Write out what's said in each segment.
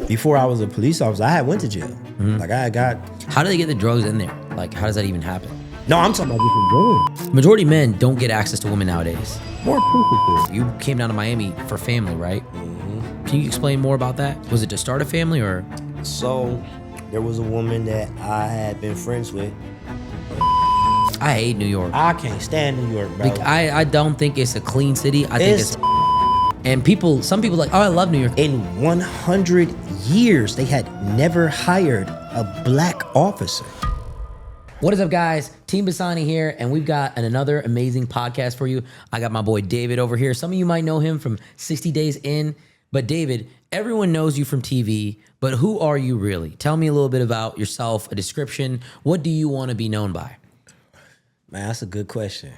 Before I was a police officer, I had went to jail. Like I got. How do they get the drugs in there? Like, how does that even happen? No, I'm talking about different drugs. Majority of men don't get access to women nowadays. More appreciative. You came down to Miami for family, right? Can you explain more about that? Was it to start a family or? So there was a woman that I had been friends with. I hate New York. I can't stand New York, bro. I don't think it's a clean city. I think it's and some people like, oh, I love New York. In 100 years, they had never hired a black officer. What is up, guys? Team Basani here, and we've got another amazing podcast for you. I got my boy David over here. Some of you might know him from 60 Days In, but David, everyone knows you from TV, but who are you really? Tell me a little bit about yourself, a description. What do you want to be known by? Man, that's a good question.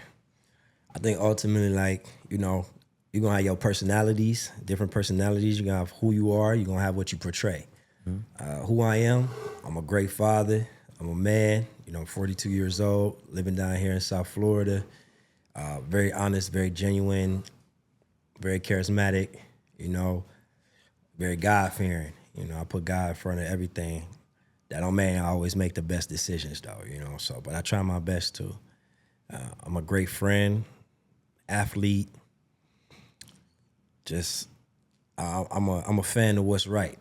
I think ultimately, like, you're going to have your personalities, different personalities. You're going to have who you are. You're going to have what you portray. Who I am, I'm a great father. I'm a man. I'm 42 years old, living down here in South Florida. Very honest, very genuine, very charismatic, very God-fearing. I put God in front of everything. That don't mean I always make the best decisions, though, but I try my best to. I'm a great friend, athlete. I'm a fan of what's right,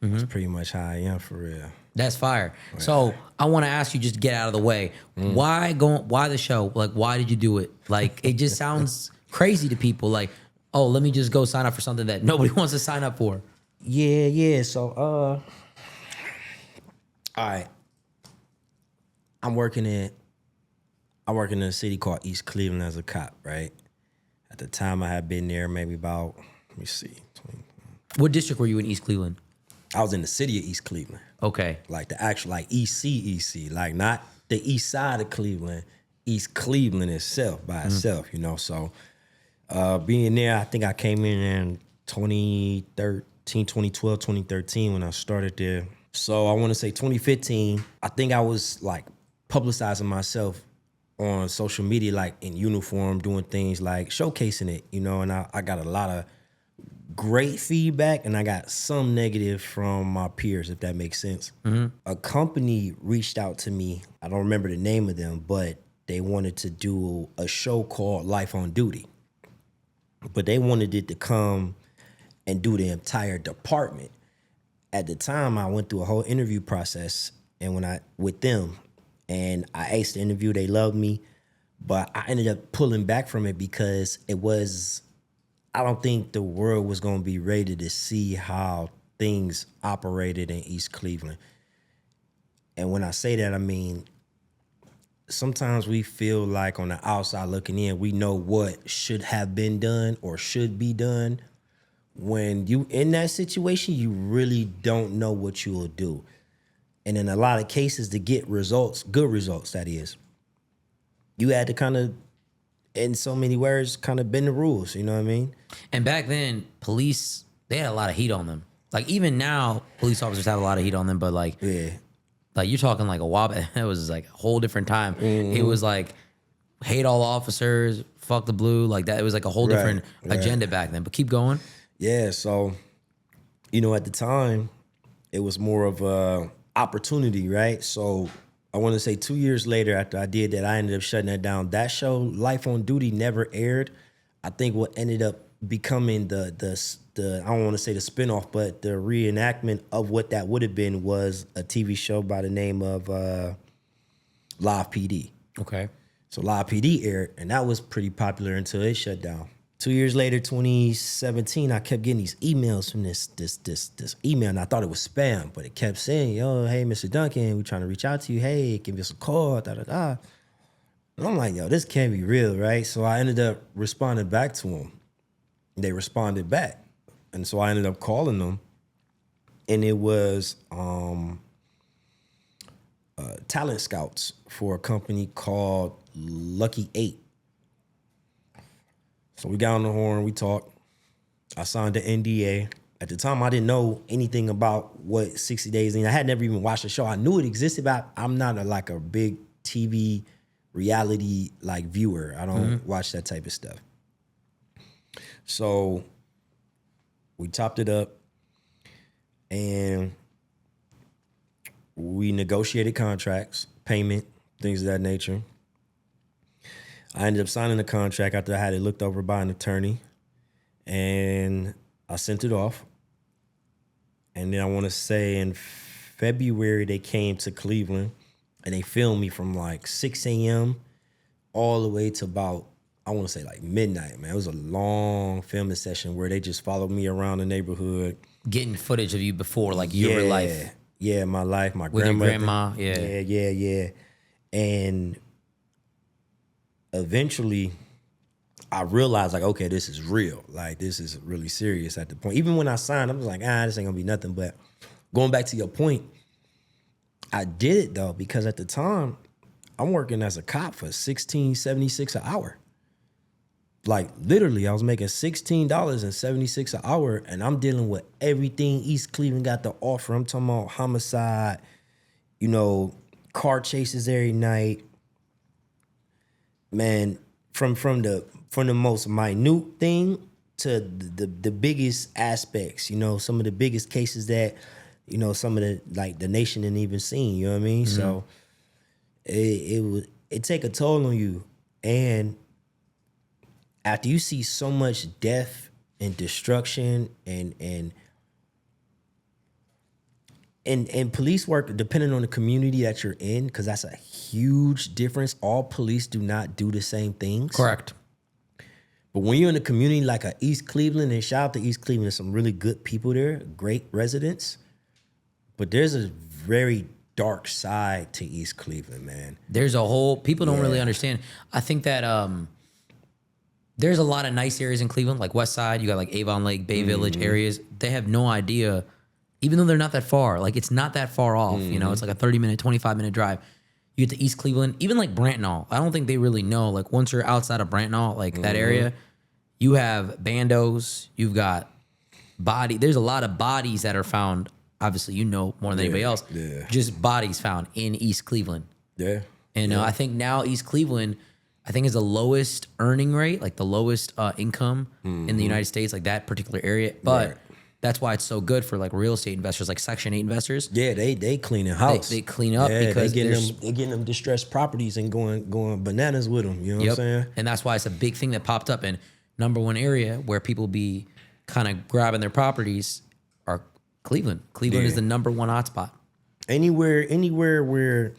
That's pretty much how I am for real. That's fire. So I want to ask you, just to get out of the way, why the show? Like, why did you do it? Like, it just sounds crazy to people. Like, oh, let me just go sign up for something that nobody wants to sign up for. Yeah. So, all right. I work in a city called East Cleveland as a cop, right? At the time, I had been there maybe about, let me see. What district were you in East Cleveland? I was in the city of East Cleveland. Okay. Like the actual, like EC, like not the east side of Cleveland, East Cleveland itself by itself, So being there, I think I came in 2012, 2013 when I started there. So I want to say 2015, I think I was like publicizing myself on social media, like in uniform, doing things like showcasing it, and I got a lot of great feedback and I got some negative from my peers, if that makes sense. A company reached out to me. I don't remember the name of them, but they wanted to do a show called Life on Duty. But they wanted it to come and do the entire department. At the time, I went through a whole interview process with them, and I aced the interview. They loved me, but I ended up pulling back from it because I don't think the world was going to be ready to see how things operated in East Cleveland. And when I say that, I mean, sometimes we feel like on the outside looking in, we know what should have been done or should be done. When you in that situation, you really don't know what you will do. And in a lot of cases, to get results, good results, that is, you had to kind of, in so many words, kind of bend the rules, you know what I mean? And back then, police, they had a lot of heat on them. Like, even now, police officers have a lot of heat on them, but like you're talking like a while back, it was like a whole different time. It was like, hate all officers, fuck the blue, like that. It was like a whole different agenda back then, but keep going. Yeah, so, at the time, it was more of a opportunity, right? So I want to say 2 years later after I did that, I ended up shutting that down. That show, Life on Duty, never aired. I think what ended up becoming the I don't want to say the spinoff, but the reenactment of what that would have been was a TV show by the name of Live PD. Okay. So Live PD aired, and that was pretty popular until it shut down. 2 years later, 2017, I kept getting these emails from this email, and I thought it was spam, but it kept saying, yo, hey, Mr. Duncan, we're trying to reach out to you. Hey, give us a call, da-da-da. And I'm like, yo, this can't be real, right? So I ended up responding back to them. They responded back. And so I ended up calling them, and it was talent scouts for a company called Lucky 8. So we got on the horn, we talked. I signed the NDA. At the time, I didn't know anything about what 60 Days In. I had never even watched the show. I knew it existed, but I'm not a big TV reality viewer. I don't watch that type of stuff. So we topped it up. and we negotiated contracts, payment, things of that nature. I ended up signing the contract after I had it looked over by an attorney, and I sent it off. And then I want to say in February they came to Cleveland, and they filmed me from like 6 a.m. all the way to about, I want to say like midnight, man. It was a long filming session where they just followed me around the neighborhood. Getting footage of you before, like your life. Yeah, my life, my With grandmother. your grandma, Yeah. And eventually I realized like, okay, this is real. Like this is really serious at the point. Even when I signed, I was like, this ain't gonna be nothing. But going back to your point, I did it though, because at the time I'm working as a cop for $16.76 an hour. Like literally, I was making $16.76 an hour, and I'm dealing with everything East Cleveland got to offer. I'm talking about homicide, car chases every night. Man, from the most minute thing to the biggest aspects. Some of the biggest cases that some of the nation didn't even seen. You know what I mean? Mm-hmm. So it take a toll on you, and after you see so much death and destruction and police work, depending on the community that you're in, because that's a huge difference. All police do not do the same things. Correct. But when you're in a community like East Cleveland, and shout out to East Cleveland, there's some really good people there, great residents. But there's a very dark side to East Cleveland, man. There's a whole, people don't really understand. I think that there's a lot of nice areas in Cleveland, like West Side. You got like Avon Lake, Bay Village areas. They have no idea, even though they're not that far. Like it's not that far off. It's like a 30-minute, 25-minute drive. You get to East Cleveland, even like Brantnall. I don't think they really know. Like once you're outside of Brantnall, like that area, you have bandos. You've got there's a lot of bodies that are found. Obviously, more than anybody else. Yeah. Just bodies found in East Cleveland. Yeah. And I think now East Cleveland, I think is the lowest earning rate, like the lowest income in the United States, like that particular area. But that's why it's so good for like real estate investors, like Section 8 investors. Yeah, they cleaning house. They clean up because they getting them distressed properties and going bananas with them. You know what I'm saying? And that's why it's a big thing that popped up. And number one area where people be kind of grabbing their properties are Cleveland. Cleveland is the number one hotspot. Anywhere where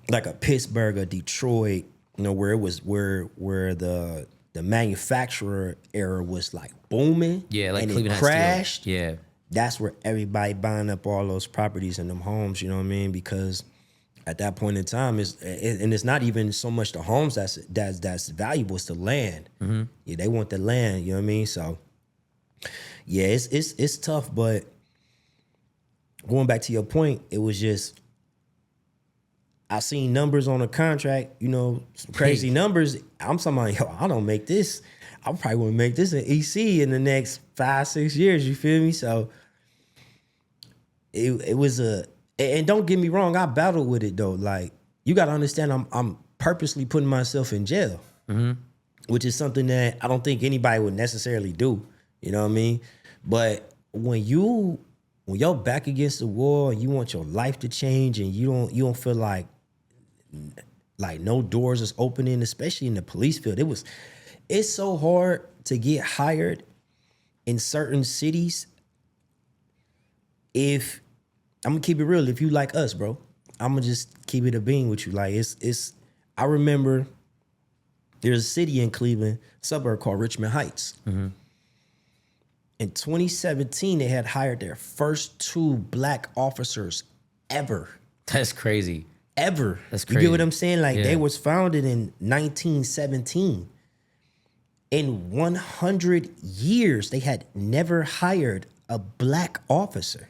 like a Pittsburgh or Detroit, where it was where the manufacturer era was like booming, like and Cleveland it crashed. Yeah, that's where everybody buying up all those properties and them homes. You know what I mean? Because at that point in time, it's not even so much the homes that's valuable. It's the land. Mm-hmm. Yeah, they want the land. You know what I mean? So yeah, it's tough. But going back to your point, it was just, I seen numbers on a contract, some crazy numbers. I'm talking about, I don't make this. I probably wouldn't make this in EC in the next 5-6 years. You feel me? So it was and don't get me wrong, I battled with it though. Like you got to understand, I'm purposely putting myself in jail, which is something that I don't think anybody would necessarily do. You know what I mean? But when you're back against the wall and you want your life to change and you don't feel like no doors is opening, especially in the police field. It's so hard to get hired in certain cities. If I'm gonna keep it real, if you like us, bro, I'm gonna just keep it a bean with you. Like it's I remember there's a city in Cleveland, suburb called Richmond Heights. Mm-hmm. In 2017, they had hired their first 2 black officers ever. That's crazy. Ever. That's crazy. You get what I'm saying? Like they was founded in 1917. In 100 years, they had never hired a black officer.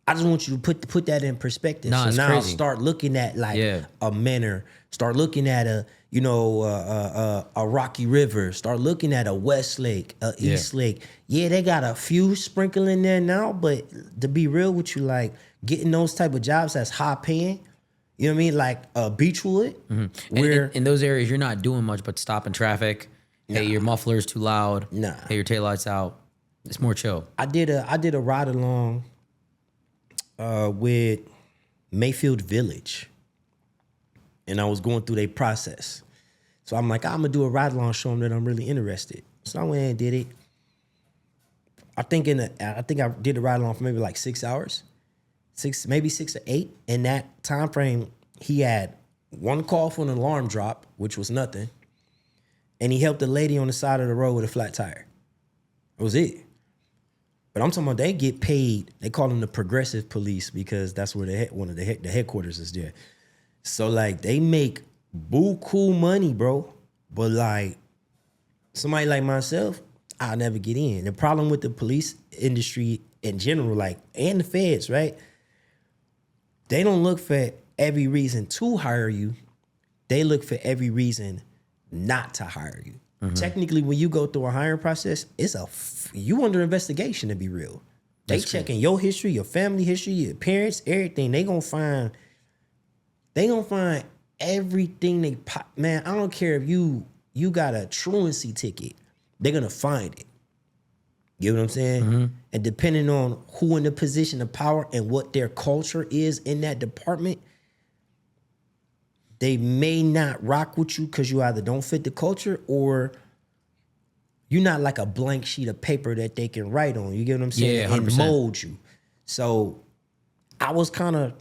I just want you to put that in perspective. No, so now crazy. Start looking at a Manor. Start looking at a Rocky River. Start looking at a Westlake, a Eastlake. Yeah, they got a few sprinkling there now, but to be real with you, like getting those type of jobs that's high paying, you know what I mean? Like Beechwood, where in those areas you're not doing much but stopping traffic. Hey, your muffler's too loud. Nah. Hey, your taillight's out. It's more chill. I did a ride along with Mayfield Village, and I was going through their process. So I'm like, I'm gonna do a ride along, show them that I'm really interested. So I went and did it. I think I did a ride along for maybe like 6 hours, maybe 6 to 8. In that time frame, he had one call for an alarm drop, which was nothing, and he helped a lady on the side of the road with a flat tire. That was it. But I'm talking about they get paid. They call them the progressive police because that's where the headquarters is there. So like they make buku money, bro. But like somebody like myself, I'll never get in. The problem with the police industry in general, like, and the feds, right? They don't look for every reason to hire you. They look for every reason not to hire you. Mm-hmm. Technically, when you go through a hiring process, you under investigation, to be real. They checking your history, your family history, your parents, everything. They gonna find everything man, I don't care if you got a truancy ticket. They're gonna find it. You know what I'm saying? Mm-hmm. And depending on who in the position of power and what their culture is in that department, they may not rock with you because you either don't fit the culture or you're not like a blank sheet of paper that they can write on. You get what I'm saying? Yeah, 100%. And mold you. So I was kind of,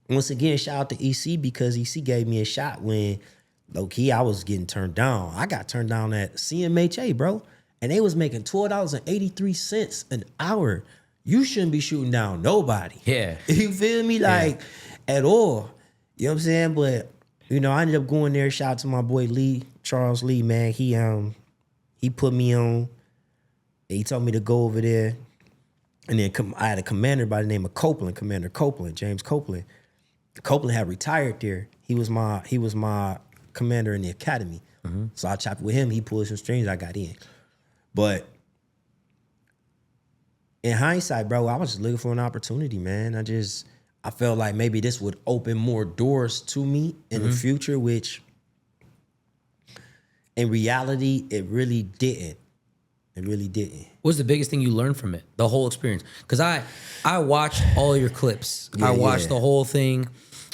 once again, shout out to EC because EC gave me a shot when low-key I was getting turned down. I got turned down at CMHA, bro. And they was making $12.83 an hour. You shouldn't be shooting down nobody. Yeah. You feel me? Like, at all. You know what I'm saying? But, you know, I ended up going there. Shout out to my boy Lee, Charles Lee, man. He put me on. He told me to go over there. And then I had a commander by the name of Copeland, Commander Copeland, James Copeland. Copeland had retired there. He was my commander in the academy. Mm-hmm. So I chopped with him. He pulled some strings. I got in. But in hindsight, bro, I was just looking for an opportunity, man. I felt like maybe this would open more doors to me in the future, which in reality, it really didn't. It really didn't. What's the biggest thing you learned from it? The whole experience? Because I watched all your clips. I watched the whole thing,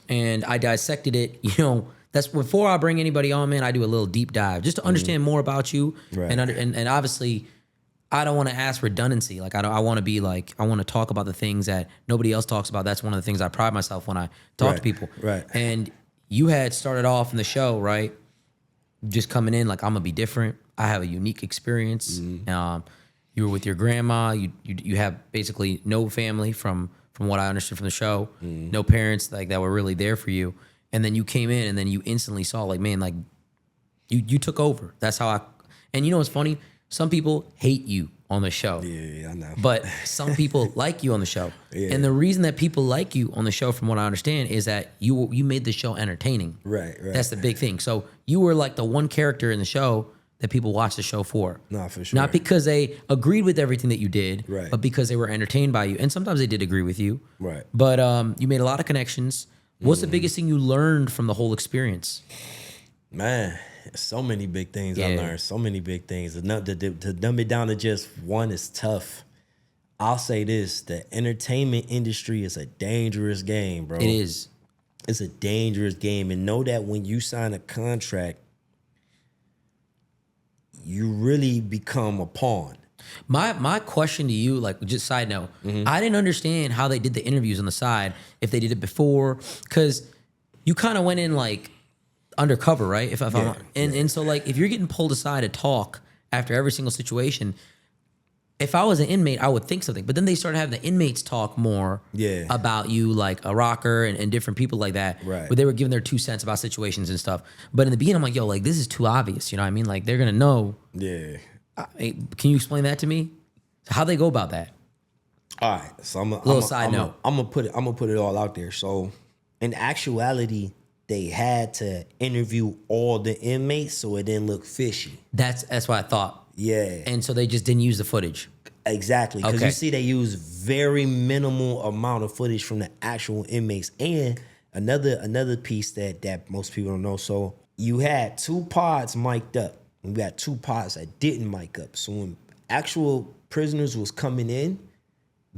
and I dissected it. You know, that's before I bring anybody on, man. I do a little deep dive just to understand more about you, right. and obviously, I don't want to ask redundancy. Like I want to be like I want to talk about the things that nobody else talks about. That's one of the things I pride myself when I talk to people. Right. And you had started off in the show, right? Just coming in like I'm gonna be different. I have a unique experience. Mm-hmm. You were with your grandma. You have basically no family from what I understood from the show. Mm-hmm. No parents like that were really there for you. And then you came in and then you instantly saw like, man, like you took over. That's how and you know what's funny? Some people hate you on the show. Yeah, I know. But some people like you on the show. Yeah. And the reason that people like you on the show, from what I understand, is that you made the show entertaining. Right. That's the big thing. So you were like the one character in the show that people watch the show for. No, for sure. Not because they agreed with everything that you did, right, but because they were entertained by you. And sometimes they did agree with you. Right. But you made a lot of connections. What's the biggest thing you learned from the whole experience? Man, so many big things I learned. So many big things. To dumb it down to just one is tough. I'll say this. The entertainment industry is a dangerous game, bro. It is. It's a dangerous game. And know that when you sign a contract, you really become a pawn. My question to you, like just side note, I didn't understand how they did the interviews on the side, if they did it before, because you kind of went in like undercover, right? And so like if you're getting pulled aside to talk after every single situation, if I was an inmate, I would think something. But then they started having the inmates talk more about you, like a rocker and different people like that. Right. Where they were giving their 2 cents about situations and stuff. But in the beginning, I'm like, yo, like this is too obvious. You know what I mean? Like they're gonna know. Yeah. Can you explain that to me? How they go about that? All right. So I'm gonna put it all out there. So in actuality, they had to interview all the inmates so it didn't look fishy. That's what I thought. Yeah. And so they just didn't use the footage. Exactly. Because you see they use very minimal amount of footage from the actual inmates. And another piece that most people don't know. So you had 2 pods mic'd up. And we had 2 pods that didn't mic up. So when actual prisoners was coming in,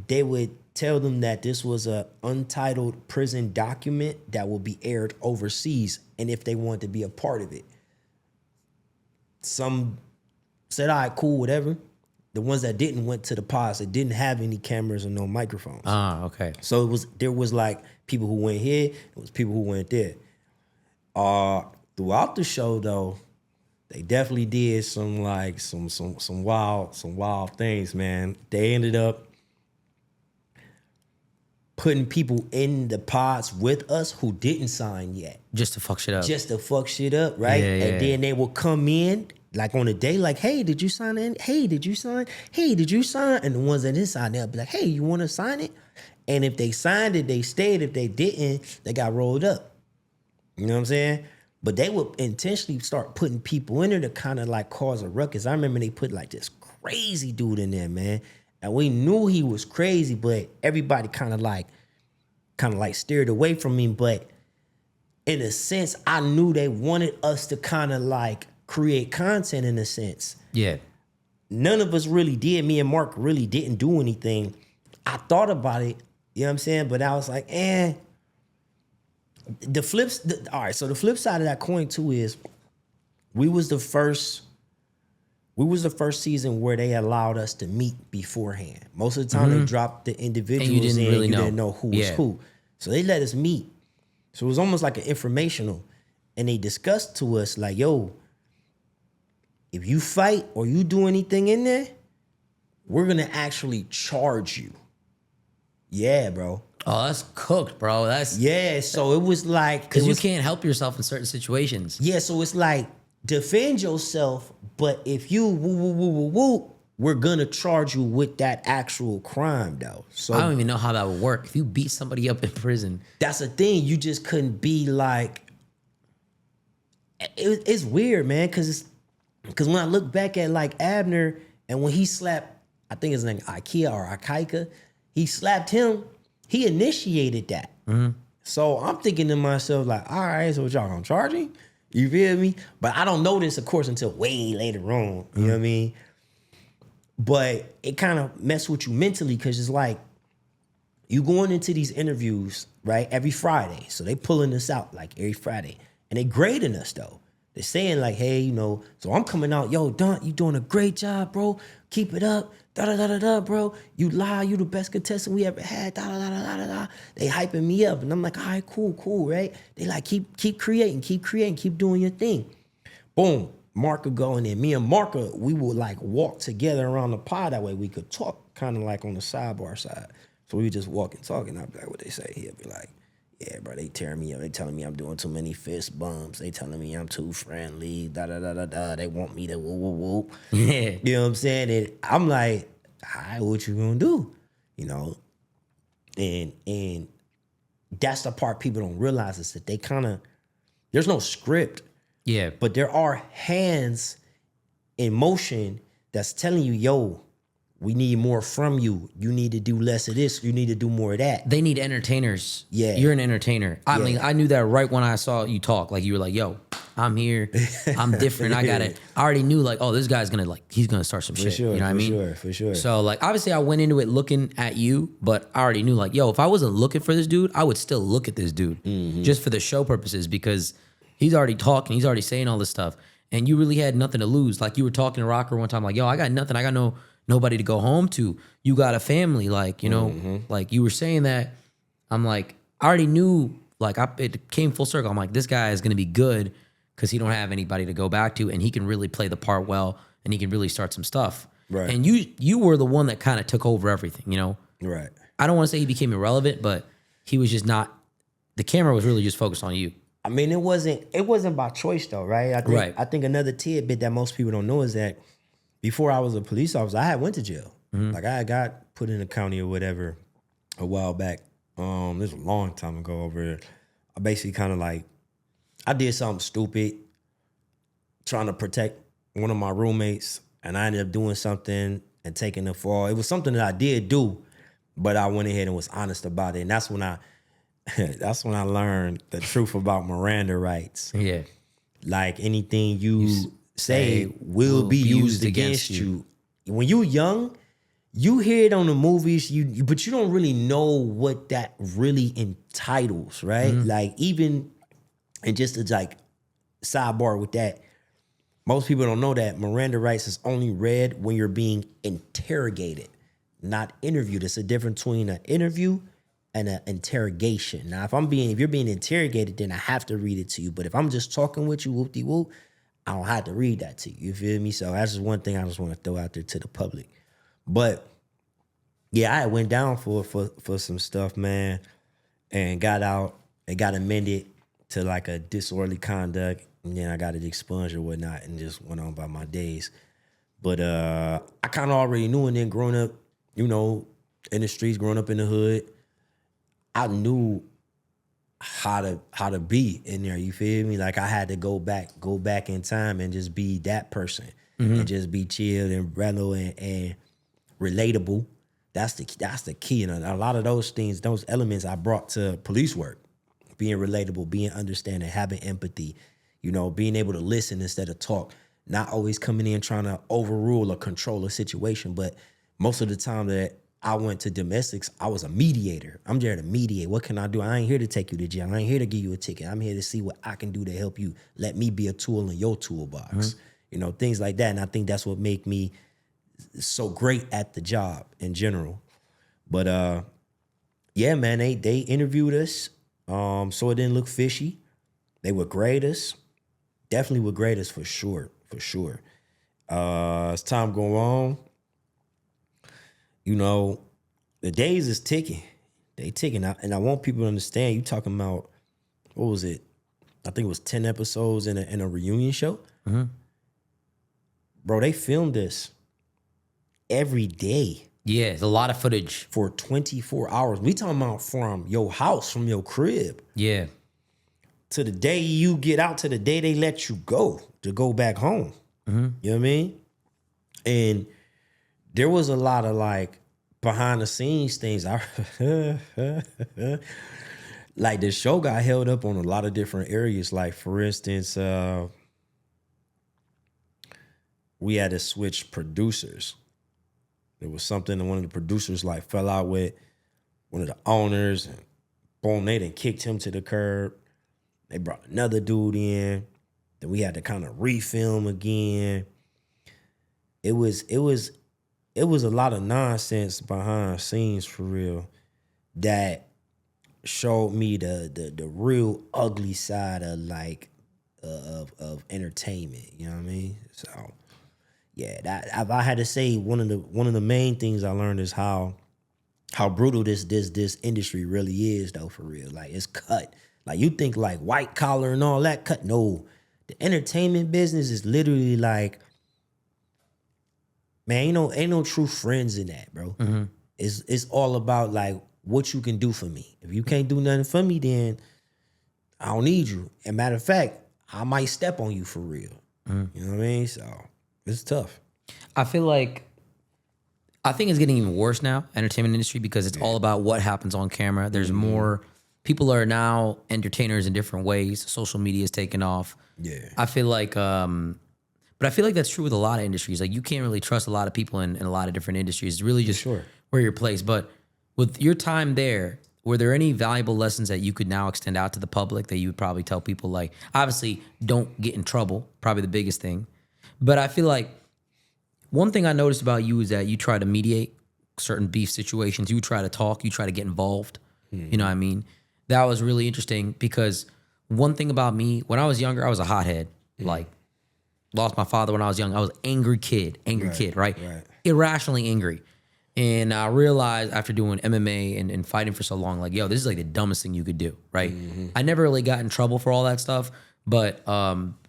they would tell them that this was a untitled prison document that will be aired overseas, and if they wanted to be a part of it. Some said, all right, cool, whatever. The ones that didn't went to the pods that didn't have any cameras or no microphones. Ah, okay. So there was like people who went here, it was people who went there. Throughout the show though, they definitely did some wild things, man. They ended up putting people in the pods with us who didn't sign yet. Just to fuck shit up. Right? Yeah, and then they will come in like on a day, like, hey, did you sign in? Hey, did you sign? Hey, did you sign? And the ones that didn't sign, they'll be like, hey, you want to sign it? And if they signed it, they stayed. If they didn't, they got rolled up. You know what I'm saying? But they would intentionally start putting people in there to kind of like cause a ruckus. I remember they put like this crazy dude in there, man. And we knew he was crazy, but everybody kind of like steered away from him. But in a sense, I knew they wanted us to kind of like create content in a sense. Yeah. None of us really did. Me and Mark really didn't do anything. I thought about it, you know what I'm saying? But I was like, all right, so the flip side of that coin too is we was the first season where they allowed us to meet beforehand. Most of the time they dropped the individuals and you didn't know who was who. So they let us meet. So it was almost like an informational. And they discussed to us like, yo, if you fight or you do anything in there, we're going to actually charge you. Yeah, bro. Oh, that's cooked, bro. Yeah, so it was like... Because you can't help yourself in certain situations. Yeah, so it's like, defend yourself, but if you woo, we're going to charge you with that actual crime, though. So I don't even know how that would work. If you beat somebody up in prison... That's the thing. You just couldn't be like... It's weird, man, because when I look back at like Abner, and when he slapped, I think his name Ikea or Akaika, he slapped him, he initiated that. Mm-hmm. So I'm thinking to myself, like, all right, so what y'all gonna charge him? You feel me? But I don't know this, of course, until way later on. You know what I mean? But it kind of messed with you mentally because it's like you going into these interviews, right, every Friday. So they pulling this out like every Friday. And they grading us, though. They're saying like, hey, you know, so I'm coming out, yo, Don, you doing a great job, bro. Keep it up. Da-da-da-da-da, bro. You lie, you the best contestant we ever had. Da-da-da-da-da-da. They hyping me up. And I'm like, all right, cool, right? They like, keep creating, keep doing your thing. Boom. Mark would go in there. Me and Mark, we would like walk together around the pod. That way we could talk kind of like on the sidebar side. So we would just walk and talk. And I'd be like, what they say? He'll be like, yeah, bro, they tearing me up. They telling me I'm doing too many fist bumps. They telling me I'm too friendly. Da-da-da-da-da. They want me to whoop. Yeah. You know what I'm saying? And I'm like, all right, what you gonna do? You know? And that's the part people don't realize is that they kind of, there's no script. Yeah. But there are hands in motion that's telling you, yo, we need more from you. You need to do less of this. You need to do more of that. They need entertainers. Yeah. You're an entertainer. I mean, I knew that right when I saw you talk. Like, you were like, yo, I'm here. I'm different. I got it. I already knew, like, oh, this guy's going to, like, he's going to start some shit. Sure, you know what I mean? For sure. So, like, obviously I went into it looking at you, but I already knew, like, yo, if I wasn't looking for this dude, I would still look at this dude just for the show purposes because he's already talking. He's already saying all this stuff. And you really had nothing to lose. Like, you were talking to Rocker one time, like, yo, I got nothing. I got nobody to go home to. You got a family, like, you know, like you were saying that. I'm like, I already knew, like, it came full circle. I'm like, this guy is going to be good because he don't have anybody to go back to and he can really play the part well and he can really start some stuff. Right. And you were the one that kind of took over everything, you know? Right. I don't want to say he became irrelevant, but he was just not, the camera was really just focused on you. I mean, it wasn't by choice though, right? I think another tidbit that most people don't know is that before I was a police officer, I had went to jail. Like I got put in the county or whatever a while back. This was a long time ago over there. I basically kind of like, I did something stupid trying to protect one of my roommates and I ended up doing something and taking the fall. It was something that I did do, but I went ahead and was honest about it. And that's when I learned the truth about Miranda rights. Yeah. Like anything you say will be used against you. When you young, you hear it on the movies, but you don't really know what that really entitles, right? Like even, and just to like sidebar with that, most people don't know that Miranda rights is only read when you're being interrogated, not interviewed. It's a difference between an interview and an interrogation. Now, if you're being interrogated, then I have to read it to you. But if I'm just talking with you, whoop-de-whoop, I don't have to read that to you. You feel me? So that's just one thing I just want to throw out there to the public. But yeah, I went down for some stuff, man, and got out. It got amended to like a disorderly conduct, and then I got it expunged or whatnot, and just went on by my days. But I kind of already knew, and then growing up, you know, in the streets, growing up in the hood, I knew how to be in there. You feel me? Like I had to go back in time and just be that person, and just be chilled and mellow and relatable. That's the key. And a lot of those things, those elements I brought to police work. Being relatable, being understanding, having empathy, you know, being able to listen instead of talk, not always coming in trying to overrule or control a situation. But most of the time that I went to domestics, I was a mediator. I'm there to mediate. What can I do? I ain't here to take you to jail. I ain't here to give you a ticket. I'm here to see what I can do to help you. Let me be a tool in your toolbox. You know, things like that. And I think that's what make me so great at the job in general. But yeah, man, they interviewed us. So it didn't look fishy. They would grade us. Definitely would grade us for sure. As time go on, you know, the days is ticking. They ticking out. And I want people to understand, you talking about, what was it? I think it was 10 episodes in a reunion show. Bro, they filmed this every day. Yeah, it's a lot of footage. For 24 hours. We talking about from your house, from your crib. Yeah. To the day you get out, to the day they let you go, to go back home. You know what I mean? And there was a lot of like behind the scenes things. Like the show got held up on a lot of different areas. Like for instance, we had to switch producers. There was something that one of the producers like fell out with one of the owners, and boom, they done kicked him to the curb. They brought another dude in. Then we had to kind of refilm again. It was a lot of nonsense behind scenes for real that showed me the real ugly side of like of entertainment. You know what I mean? So yeah, that if I had to say one of the main things I learned is how brutal this industry really is though, for real. Like it's cut. Like you think like white collar and all that cut. No, the entertainment business is literally like, man, ain't no true friends in that, bro. It's all about like what you can do for me. If you can't do nothing for me, then I don't need you. And matter of fact, I might step on you for real. You know what I mean? So it's tough. I think it's getting even worse now, entertainment industry, because it's all about what happens on camera. There's more people are now entertainers in different ways. Social media is taking off. Yeah. I feel like but I feel like that's true with a lot of industries. Like you can't really trust a lot of people in a lot of different industries. It's really just where you're placed. But with your time there, were there any valuable lessons that you could now extend out to the public that you would probably tell people? Like, obviously, don't get in trouble, probably the biggest thing. But I feel like one thing I noticed about you is that you try to mediate certain beef situations. You try to talk. You try to get involved. You know what I mean? That was really interesting because one thing about me, when I was younger, I was a hothead. Like, lost my father when I was young. I was angry kid, right? Irrationally angry. And I realized after doing MMA and fighting for so long, like, yo, this is like the dumbest thing you could do, right? I never really got in trouble for all that stuff, but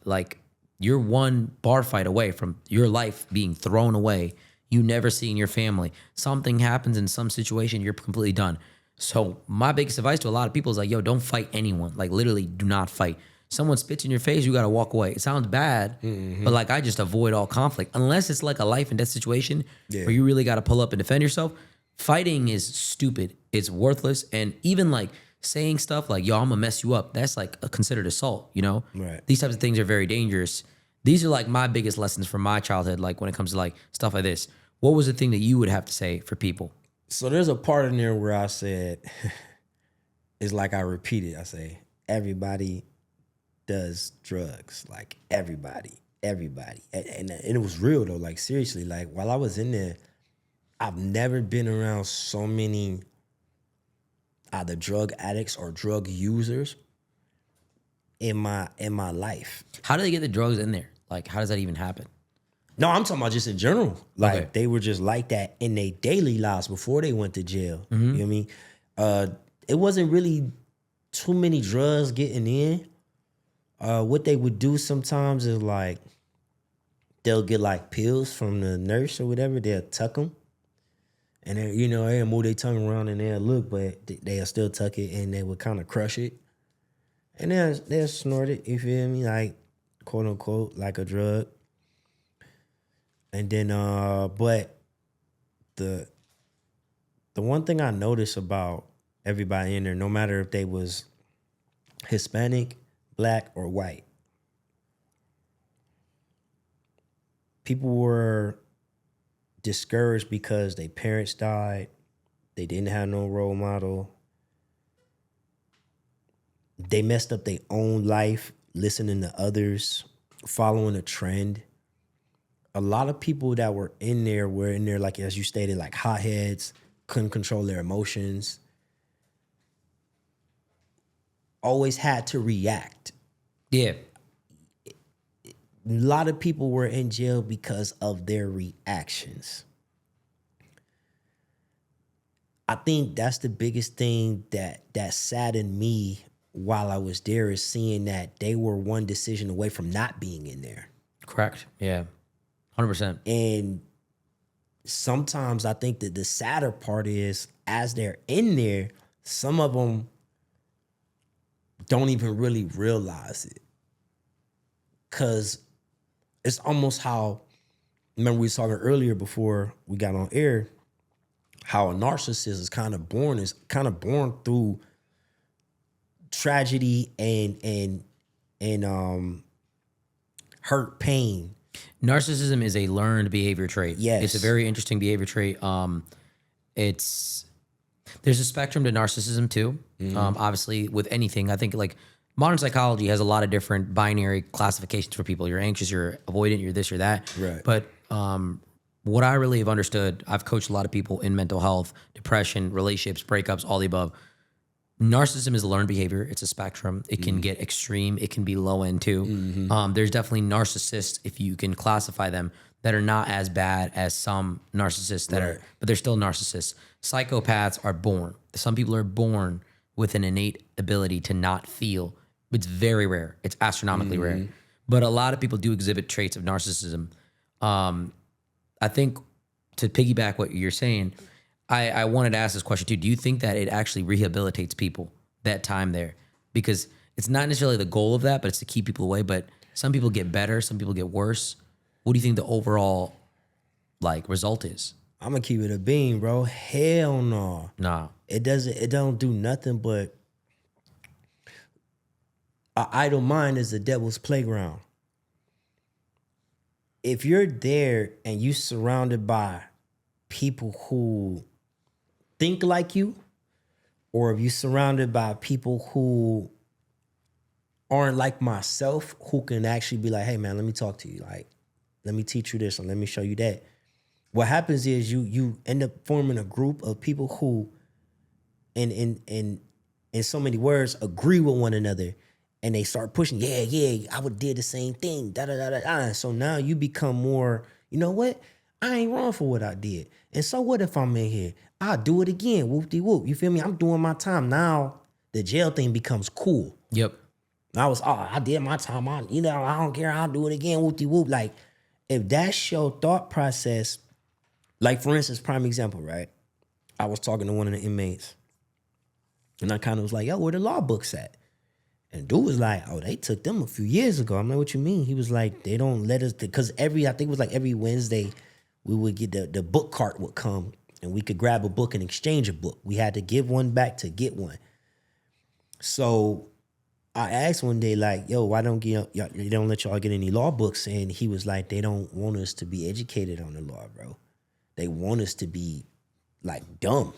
like you're one bar fight away from your life being thrown away. You never seeing your family. Something happens in some situation, you're completely done. So my biggest advice to a lot of people is like, yo, don't fight anyone. Like literally do not fight. Someone spits in your face, you got to walk away. It sounds bad, but like I just avoid all conflict. Unless it's like a life and death situation where you really got to pull up and defend yourself. Fighting is stupid. It's worthless. And even like saying stuff like, yo, I'm going to mess you up. That's like a considered assault, you know? Right. These types of things are very dangerous. These are like my biggest lessons from my childhood, like when it comes to like stuff like this. what was the thing that you would have to say for people? So there's a part in there where I said, it's like I repeated. I say, everybody does drugs. Like everybody. And it was real though. Like seriously, like while I was in there, I've never been around so many either drug addicts or drug users in my life. How do they get the drugs in there? Like, how does that even happen? No, I'm talking about just in general. Like Okay. they were just like that in their daily lives before they went to jail. You know what I mean? It wasn't really too many drugs getting in. What they would do sometimes is like they'll get like pills from the nurse or whatever. They'll tuck them, and then they'll move their tongue around and they'll look, but they'll still tuck it and they would kind of crush it, and then they'll snort it. You feel me? Like quote unquote like a drug. And then, but the one thing I noticed about everybody in there, no matter if they was Hispanic, black, or white, people were discouraged because their parents died. They didn't have no role model. They messed up their own life, listening to others, following a trend. A lot of people that were in there, like, as you stated, like hotheads, couldn't control their emotions, always had to react. Yeah. A lot of people were in jail because of their reactions. I think that's the biggest thing that saddened me while I was there, is seeing that they were one decision away from not being in there. Correct. Yeah. 100%. And sometimes I think that the sadder part is, as they're in there, some of them don't even really realize it. Because it's almost how, remember we was talking earlier before we got on air, how a narcissist is kind of born through tragedy and hurt, pain. Narcissism is a learned behavior trait. Yes. It's a very interesting behavior trait. There's a spectrum to narcissism too. Obviously, with anything, I think like modern psychology has a lot of different binary classifications for people. You're anxious, you're avoidant, you're this or that. Right. But what I really have understood, I've coached a lot of people in mental health, depression, relationships, breakups, all the above. Narcissism is a learned behavior. It's a spectrum. It can get extreme. It can be low end too. There's definitely narcissists, if you can classify them, that are not as bad as some narcissists that are, but they're still narcissists. Psychopaths are born. Some people are born with an innate ability to not feel. It's very rare. It's astronomically rare. But a lot of people do exhibit traits of narcissism. I think, to piggyback what you're saying, I wanted to ask this question too. Do you think that it actually rehabilitates people, that time there? Because it's not necessarily the goal of that, but it's to keep people away. But some people get better, some people get worse. What do you think the overall result is? I'm gonna keep it a bean, bro. Hell no. Nah. It don't do nothing but an idle mind is the devil's playground. If you're there and you surrounded by people who think like you, or if you surrounded by people who aren't like myself, who can actually be like, hey man, let me talk to you. Like, let me teach you this and let me show you that. What happens is you end up forming a group of people who, in so many words, agree with one another, and they start pushing. Yeah, I would did the same thing. Da da da da. So now you become more. You know what? I ain't wrong for what I did. And so what if I'm in here? I'll do it again. Whoop-de-whoop. You feel me? I'm doing my time. Now the jail thing becomes cool. Yep. I did my time. I don't care. I'll do it again. Whoop-de-whoop. Like, if that's your thought process, like for instance, prime example, right? I was talking to one of the inmates, and I kind of was like, yo, where the law books at? And dude was like, oh, they took them a few years ago. I'm like, what you mean? He was like, they don't let us, because I think it was like every Wednesday, we would get the book cart would come, and we could grab a book and exchange a book. We had to give one back to get one. So I asked one day, like, yo, why don't they don't let y'all get any law books? And he was like, they don't want us to be educated on the law, bro. They want us to be like dumb.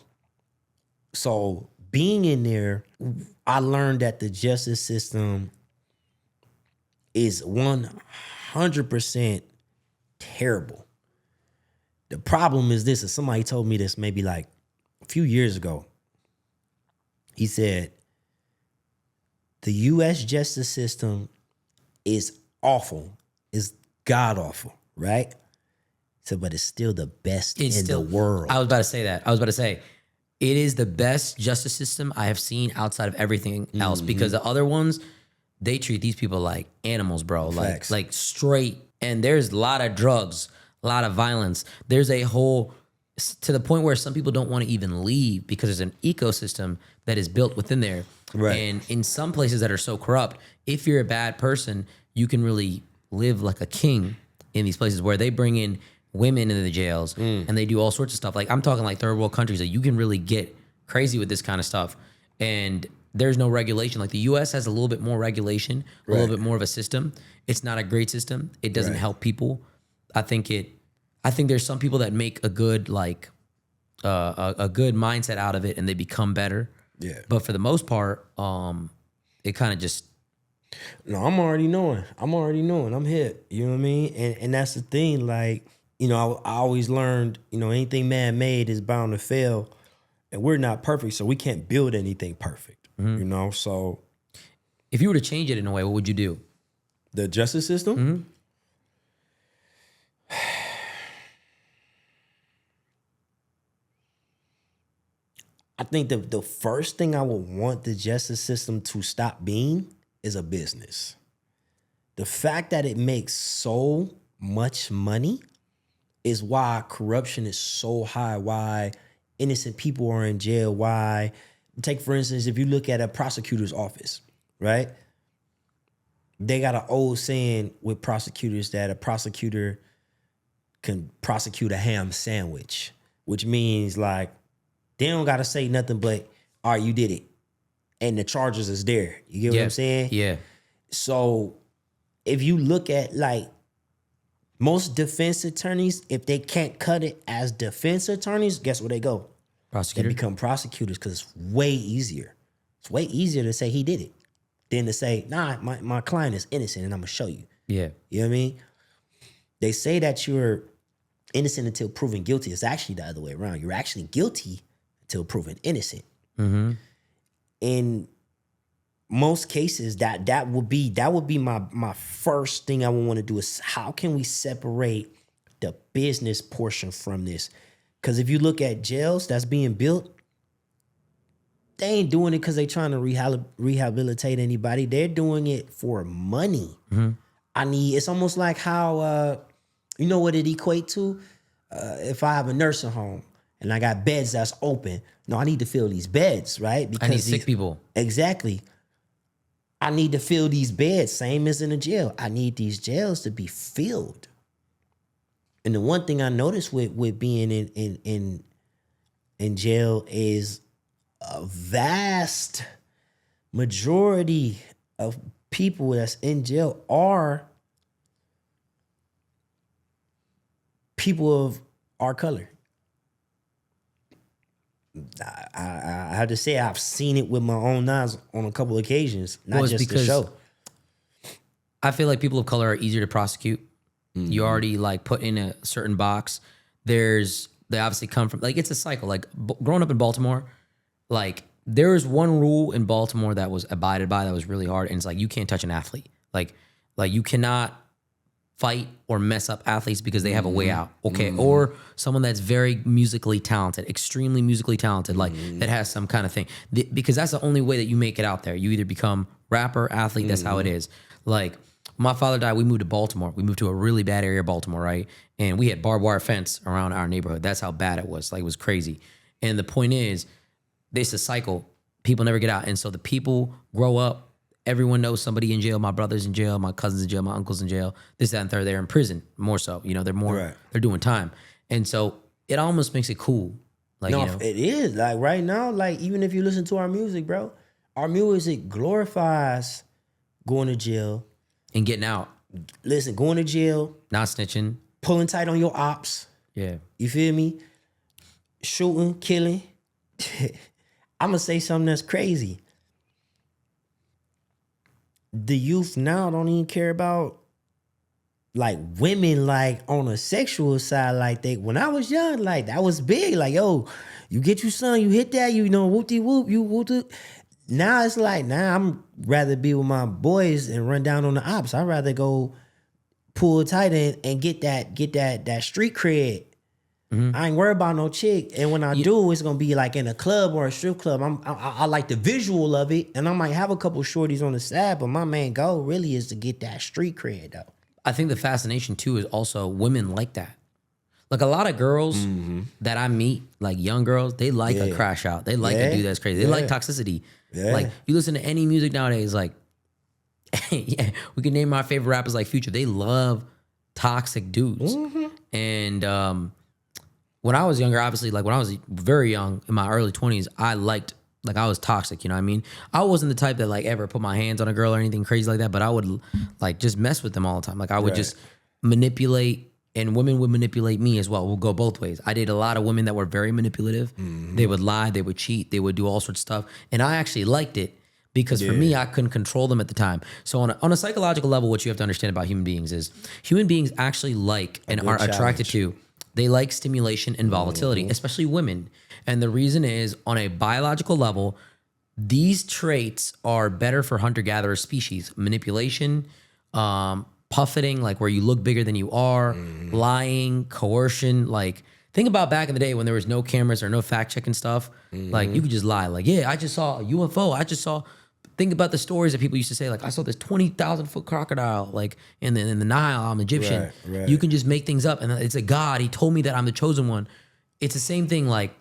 So being in there, I learned that the justice system is 100% terrible. The problem is this, is somebody told me this maybe like a few years ago. He said, the U.S. justice system is awful, is god awful, right? So, but it's still the best the world. I was about to say that. I was about to say, it is the best justice system I have seen outside of everything else, because the other ones, they treat these people like animals, bro. Facts. Like straight. And there's a lot of drugs, a lot of violence. There's a whole, to the point where some people don't want to even leave because there's an ecosystem that is built within there. Right. And in some places that are so corrupt, if you're a bad person, you can really live like a king in these places where they bring in women into the jails and they do all sorts of stuff. Like, I'm talking like third world countries that you can really get crazy with this kind of stuff. And there's no regulation. Like, the US has a little bit more regulation, a little bit more of a system. It's not a great system. It doesn't help people. I think there's some people that make a good a good mindset out of it and they become better. Yeah. But for the most part, it kind of just. No, I'm already knowing. I'm hip. You know what I mean? And that's the thing. Like, you know, I always learned, you know, anything man-made is bound to fail. And we're not perfect, so we can't build anything perfect. You know, so. If you were to change it in a way, what would you do? The justice system? I think the first thing I would want the justice system to stop being is a business. The fact that it makes so much money is why corruption is so high, why innocent people are in jail, why, take for instance, if you look at a prosecutor's office, right? They got an old saying with prosecutors that a prosecutor can prosecute a ham sandwich, which means like they don't got to say nothing but, all right, you did it. And the charges is there. You get what I'm saying? Yeah. So if you look at like most defense attorneys, if they can't cut it as defense attorneys, guess where they go? Prosecutor. They become prosecutors because it's way easier. It's way easier to say he did it than to say, nah, my client is innocent and I'm going to show you. Yeah. You know what I mean? They say that you're innocent until proven guilty. It's actually the other way around. You're actually guilty until proven innocent. In most cases, that would be my first thing I would want to do is how can we separate the business portion from this? Because if you look at jails that's being built, they ain't doing it because they trying to rehabilitate anybody. They're doing it for money. It's almost like how, you know what it equate to? If I have a nursing home and I got beds that's open, no, I need to fill these beds, right? Because I need sick people. Exactly. I need to fill these beds, same as in a jail. I need these jails to be filled. And the one thing I noticed with being in jail is a vast majority of people that's in jail are people of our color. I have to say I've seen it with my own eyes on a couple of occasions, not just the show. I feel like people of color are easier to prosecute. You already like put in a certain box. They obviously come from, like, it's a cycle. Like growing up in Baltimore, like there is one rule in Baltimore that was abided by that was really hard, and it's like you can't touch an athlete. Like you cannot fight or mess up athletes because they have a way out, okay? Or someone that's very musically talented, extremely musically talented, like that has some kind of thing. Because that's the only way that you make it out there. You either become rapper, athlete, that's how it is. Like, my father died, we moved to Baltimore. We moved to a really bad area of Baltimore, right? And we had barbed wire fence around our neighborhood. That's how bad it was. Like, it was crazy. And the point is, it's a cycle. People never get out. And so the people grow up. Everyone knows somebody in jail. My brother's in jail. My cousin's in jail. My uncle's in jail. This, that, and third. They're in prison more so. You know, they're doing time. And so it almost makes it cool. Like, No, you know, it is. Like right now, like even if you listen to our music, bro, our music glorifies going to jail. and getting out, Listen, going to jail, not snitching. pulling tight on your ops. Yeah. You feel me? Shooting, killing. I'm gonna say something that's crazy. The youth now don't even care about like women like on a sexual side like they when I was young, like that was big. Like, yo, you get you son, you hit that, you know, whoop-de-whoop, you whoop. Now it's like, now I'm rather be with my boys and run down on the ops. I'd rather go pull tight and get that street cred. I ain't worried about no chick. And when I do, it's gonna be like in a club or a strip club. I like the visual of it, and I might have a couple shorties on the side, but my main goal really is to get that street cred though. I think the fascination too is also women like that. Like a lot of girls that I meet, like young girls, they like a crash out. They like a dude that's crazy. They like toxicity. Like you listen to any music nowadays, like yeah, we can name our favorite rappers like Future. They love toxic dudes. And when I was younger, obviously, like when I was very young in my early 20s, I was toxic, you know what I mean? I wasn't the type that like ever put my hands on a girl or anything crazy like that, but I would like just mess with them all the time. Like I would just manipulate, and women would manipulate me as well. We'll go both ways. I dated a lot of women that were very manipulative. They would lie, they would cheat, they would do all sorts of stuff. And I actually liked it because for me, I couldn't control them at the time. So on a psychological level, what you have to understand about human beings is human beings actually like and are attracted to, they like stimulation and volatility, especially women. And the reason is, on a biological level, these traits are better for hunter-gatherer species. Manipulation, puffeting, like where you look bigger than you are, lying, coercion. Like, think about back in the day when there was no cameras or no fact-checking stuff. Like, you could just lie. Like, yeah, I just saw a UFO. Think about the stories that people used to say, like, I saw this 20,000-foot crocodile, like, in the Nile, I'm Egyptian. Right. You can just make things up, and it's a god. He told me that I'm the chosen one. It's the same thing, like,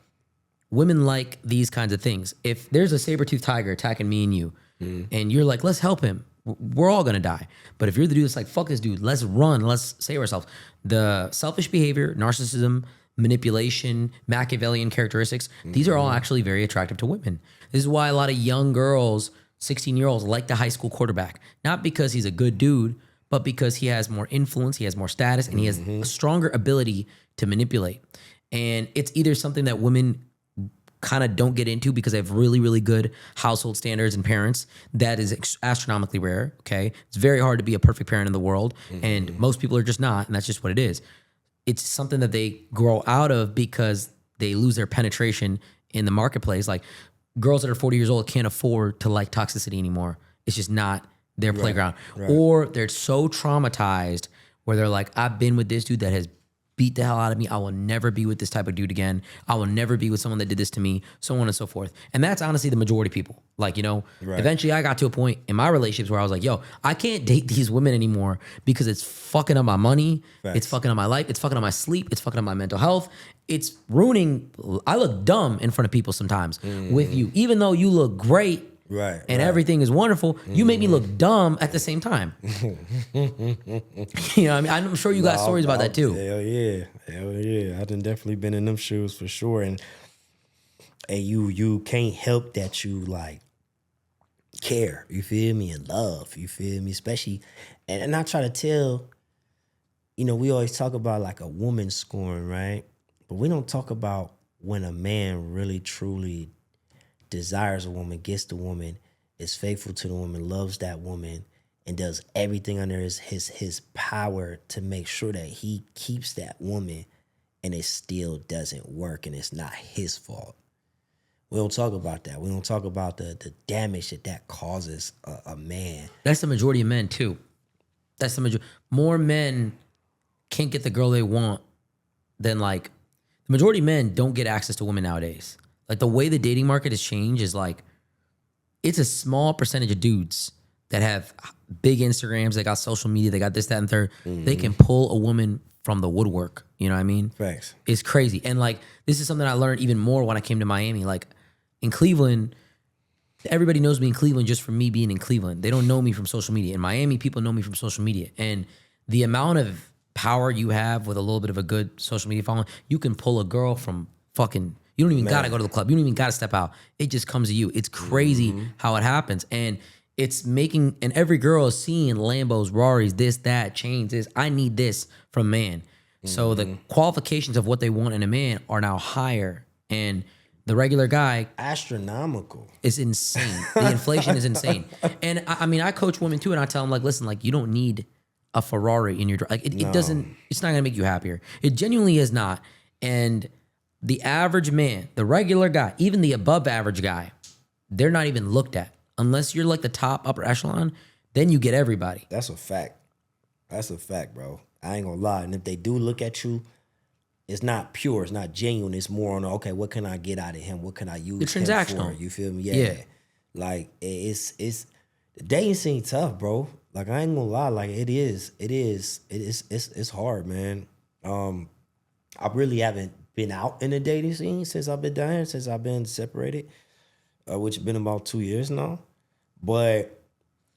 women like these kinds of things. If there's a saber-toothed tiger attacking me and you, and you're like, let's help him, we're all gonna die. But if you're the dude that's like, fuck this dude, let's run, let's save ourselves. The selfish behavior, narcissism, manipulation, Machiavellian characteristics, these are all actually very attractive to women. This is why a lot of young girls, 16-year-olds, like the high school quarterback. Not because he's a good dude, but because he has more influence, he has more status, and he has a stronger ability to manipulate. And it's either something that women kind of don't get into because they have really, really good household standards and parents. That is astronomically rare, okay? It's very hard to be a perfect parent in the world, and most people are just not, and that's just what it is. It's something that they grow out of because they lose their penetration in the marketplace. Like, girls that are 40 years old can't afford to like toxicity anymore. It's just not their playground. Or they're so traumatized where they're like, I've been with this dude that has beat the hell out of me. I will never be with this type of dude again. I will never be with someone that did this to me, so on and so forth. And that's honestly the majority of people. Like, you know, eventually I got to a point in my relationships where I was like, yo, I can't date these women anymore because it's fucking up my money. It's fucking up my life. It's fucking up my sleep. It's fucking up my mental health. It's ruining. I look dumb in front of people sometimes with you, even though you look great. Everything is wonderful. You make me look dumb at the same time. You know what I mean? I'm sure you got stories about that too. Hell yeah. I done definitely been in them shoes for sure. And you can't help that you like care, you feel me, and love, you feel me, especially, and I try to tell, you know, we always talk about like a woman scoring, right? But we don't talk about when a man really truly desires a woman, gets the woman, is faithful to the woman, loves that woman, and does everything under his power to make sure that he keeps that woman, and it still doesn't work, and it's not his fault. We don't talk about that. We don't talk about the damage that causes a man. That's the majority of men too. That's the majority. More men can't get the girl they want than like, the majority of men don't get access to women nowadays. Like, the way the dating market has changed is like, it's a small percentage of dudes that have big Instagrams, they got social media, they got this, that, and third. They can pull a woman from the woodwork. You know what I mean? Facts. It's crazy. And like, this is something I learned even more when I came to Miami. Like, in Cleveland, everybody knows me in Cleveland just from me being in Cleveland. They don't know me from social media. In Miami, people know me from social media. And the amount of power you have with a little bit of a good social media following, you can pull a girl from fucking... You don't even got to go to the club. You don't even got to step out. It just comes to you. It's crazy how it happens. And it's making, and every girl is seeing Lambos, Raris, this, that, chains, this. I need this from man. So the qualifications of what they want in a man are now higher, and the regular guy Astronomical. is insane. The inflation is insane. And I mean, I coach women too, and I tell them like, listen, like you don't need a Ferrari in your like it doesn't. It's not gonna make you happier. It genuinely is not. And the average man, the regular guy, even the above average guy, they're not even looked at unless you're like the top upper echelon. Then you get everybody. That's a fact. That's a fact, bro. I ain't gonna lie. And if they do look at you, it's not pure. It's not genuine. It's more on, okay, what can I get out of him? What can I use It's him transactional. for? You feel me? Yeah. Like, it's the dating scene tough, bro. Like, I ain't gonna lie. Like, it's hard, man. I really haven't been out in the dating scene since I've been down here, since I've been separated, which has been about 2 years now. But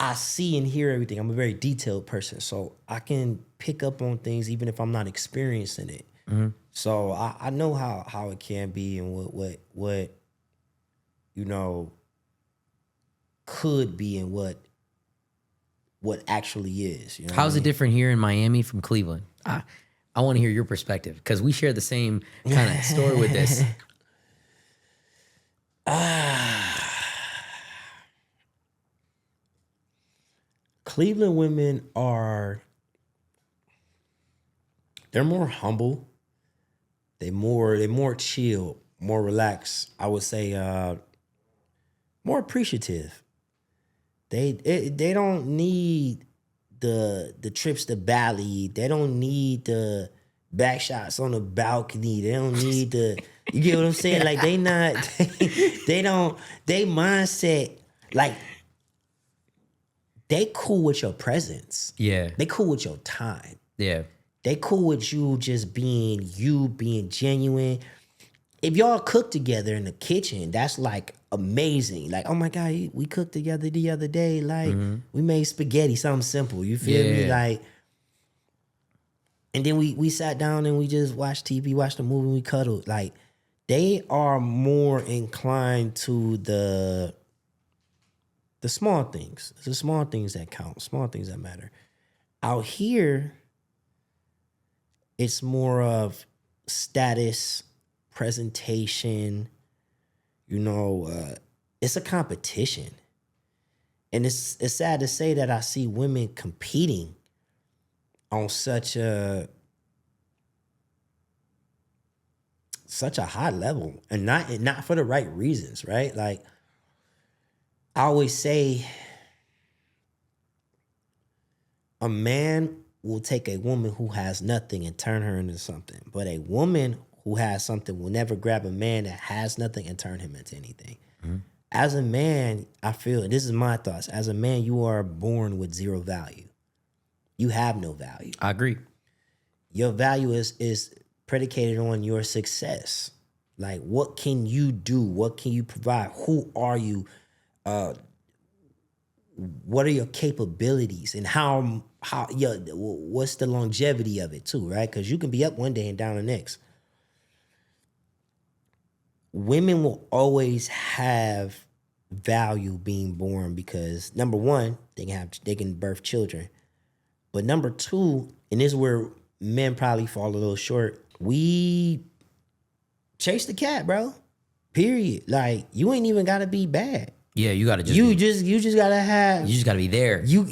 I see and hear everything. I'm a very detailed person, so I can pick up on things even if I'm not experiencing it. So I know how it can be and what you know could be and what actually is. You know How's it different here in Miami from Cleveland? I want to hear your perspective because we share the same kind of story with this. Cleveland women they're more humble. They're more chill, more relaxed. I would say more appreciative. They don't need the trips to Bali. They don't need the back shots on the balcony. They don't need the you get what I'm saying? Like they mindset, like they cool with your presence. Yeah. They cool with your time. Yeah. They cool with you just being you, being genuine. If y'all cook together in the kitchen, that's like amazing. Like, oh my God, we cooked together the other day. Like, we made spaghetti, something simple. You feel me? Like, and then we sat down and we just watched TV, watched a movie, we cuddled. Like, they are more inclined to the small things. It's the small things that count, small things that matter. Out here, it's more of status, presentation, it's a competition. And it's sad to say that I see women competing on such a high level and not for the right reasons, right? Like I always say a man will take a woman who has nothing and turn her into something. But a woman who has something will never grab a man that has nothing and turn him into anything. As a man, I feel, this is my thoughts, as a man, you are born with zero value. You have no value. I agree. Your value is predicated on your success. Like, what can you do? What can you provide? Who are you? What are your capabilities? And what's the longevity of it too, right? Because you can be up one day and down the next. Women will always have value being born because number one, they can birth children. But number two, and this is where men probably fall a little short, we chase the cat, bro. Period. Like, you ain't even gotta be bad. Yeah, you gotta just you just gotta have you just gotta be there. You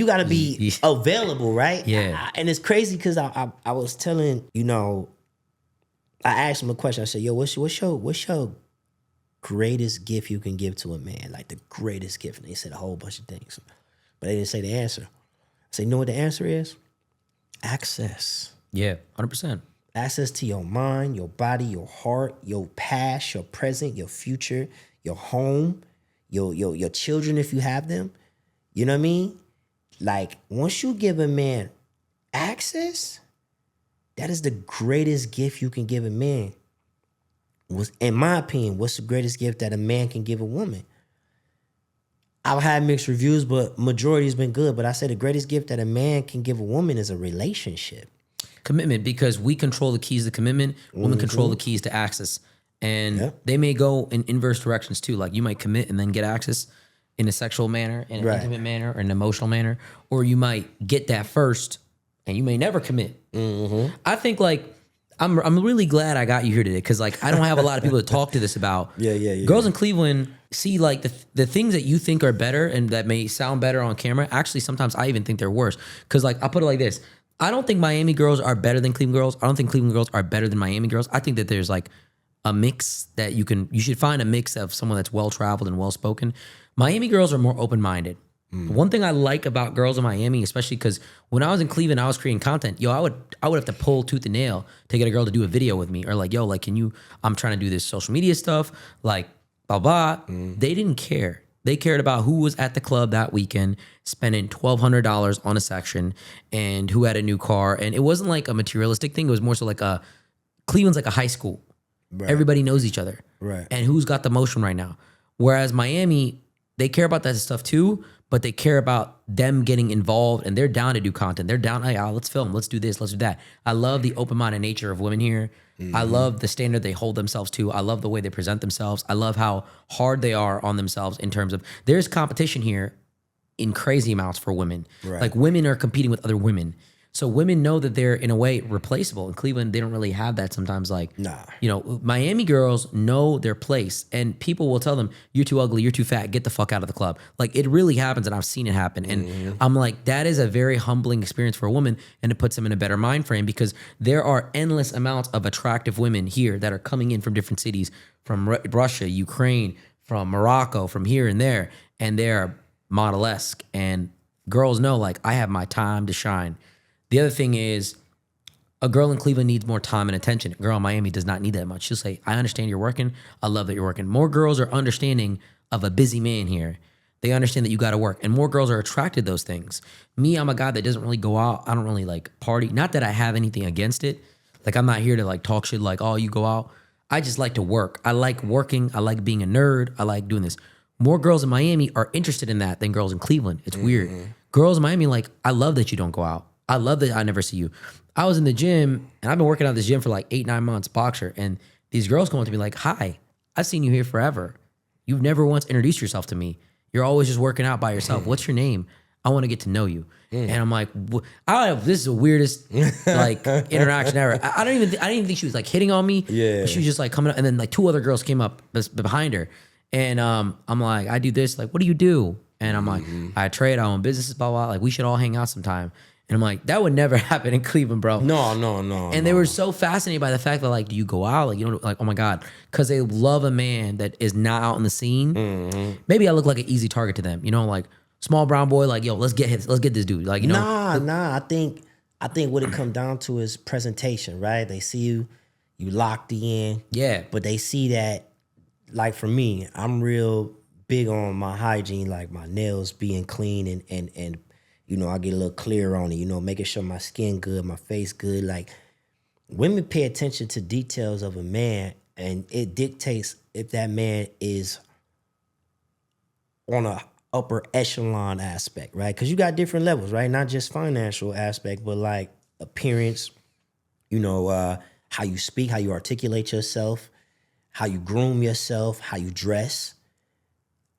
gotta be available, right? Yeah. And it's crazy because I was telling, I asked him a question. I said, yo, what's your greatest gift you can give to a man? Like the greatest gift. And they said a whole bunch of things. But they didn't say the answer. I said, you know what the answer is? Access. Yeah, 100%. Access to your mind, your body, your heart, your past, your present, your future, your home, your children if you have them. You know what I mean? Like, once you give a man access, that is the greatest gift you can give a man. In my opinion, what's the greatest gift that a man can give a woman? I've had mixed reviews, but majority has been good. But I say the greatest gift that a man can give a woman is a relationship. Commitment, because we control the keys to commitment. Women control the keys to access. And they may go in inverse directions too. Like you might commit and then get access in a sexual manner, in an intimate manner, or an emotional manner. Or you might get that first and you may never commit. I think like I'm really glad I got you here today because like I don't have a lot of people to talk to this about. Yeah. Girls in Cleveland see like the things that you think are better and that may sound better on camera. Actually, sometimes I even think they're worse because like I'll put it like this. I don't think Miami girls are better than Cleveland girls. I don't think Cleveland girls are better than Miami girls. I think that there's like a mix that you should find a mix of someone that's well traveled and well spoken. Miami girls are more open minded. One thing I like about girls in Miami, especially because when I was in Cleveland, I was creating content. Yo, I would have to pull tooth and nail to get a girl to do a video with me, or like, yo, like, I'm trying to do this social media stuff, like, blah blah. They didn't care. They cared about who was at the club that weekend, spending $1,200 on a section, and who had a new car. And it wasn't like a materialistic thing. It was more so like Cleveland's like a high school. Right. Everybody knows each other. Right. And who's got the motion right now. Whereas Miami, they care about that stuff too, but they care about them getting involved and they're down to do content. They're down, hey, let's film, let's do this, let's do that. I love the open-minded nature of women here. I love the standard they hold themselves to. I love the way they present themselves. I love how hard they are on themselves in terms of there's competition here in crazy amounts for women. Right. Like women are competing with other women. So women know that they're in a way replaceable. In Cleveland, they don't really have that sometimes. Like, Miami girls know their place and people will tell them, you're too ugly, you're too fat, get the fuck out of the club. Like it really happens and I've seen it happen. And I'm like, that is a very humbling experience for a woman and it puts them in a better mind frame because there are endless amounts of attractive women here that are coming in from different cities, from Russia, Ukraine, from Morocco, from here and there. And they're model-esque and girls know like, I have my time to shine. The other thing is a girl in Cleveland needs more time and attention. A girl in Miami does not need that much. She'll say, I understand you're working. I love that you're working. More girls are understanding of a busy man here. They understand that you got to work. And more girls are attracted to those things. Me, I'm a guy that doesn't really go out. I don't really like party. Not that I have anything against it. Like I'm not here to like talk shit like, oh, you go out. I just like to work. I like working. I like being a nerd. I like doing this. More girls in Miami are interested in that than girls in Cleveland. It's weird. Girls in Miami, like, I love that you don't go out. I love that I never see you. I was in the gym, and I've been working out at this gym for like 8-9 months, boxer, and these girls come up to me like, hi, I've seen you here forever. You've never once introduced yourself to me. You're always just working out by yourself. What's your name? I want to get to know you. And I'm like, this is the weirdest like interaction ever. I didn't even think she was like hitting on me. Yeah. She was just like coming up, and then like 2 other girls came up behind her. And I'm like, I do this. Like, what do you do? And I'm like, I trade, I own businesses, blah, blah. Like, we should all hang out sometime. And I'm like, that would never happen in Cleveland, bro. No. And they were so fascinated by the fact that, like, do you go out? Like, you know, like, oh my God. Because they love a man that is not out in the scene. Maybe I look like an easy target to them. You know, like, small brown boy, like, yo, let's get this dude. Like, you know. Nah. I think what it comes down to is presentation, right? They see you locked in. Yeah. But they see that, like, for me, I'm real big on my hygiene, like my nails being clean and you know, I get a little clear on it, you know, making sure my skin good, my face good. Like, women pay attention to details of a man, and it dictates if that man is on a upper echelon aspect, right? Because you got different levels, right? Not just financial aspect, but like appearance, you know, how you speak, how you articulate yourself, how you groom yourself, how you dress.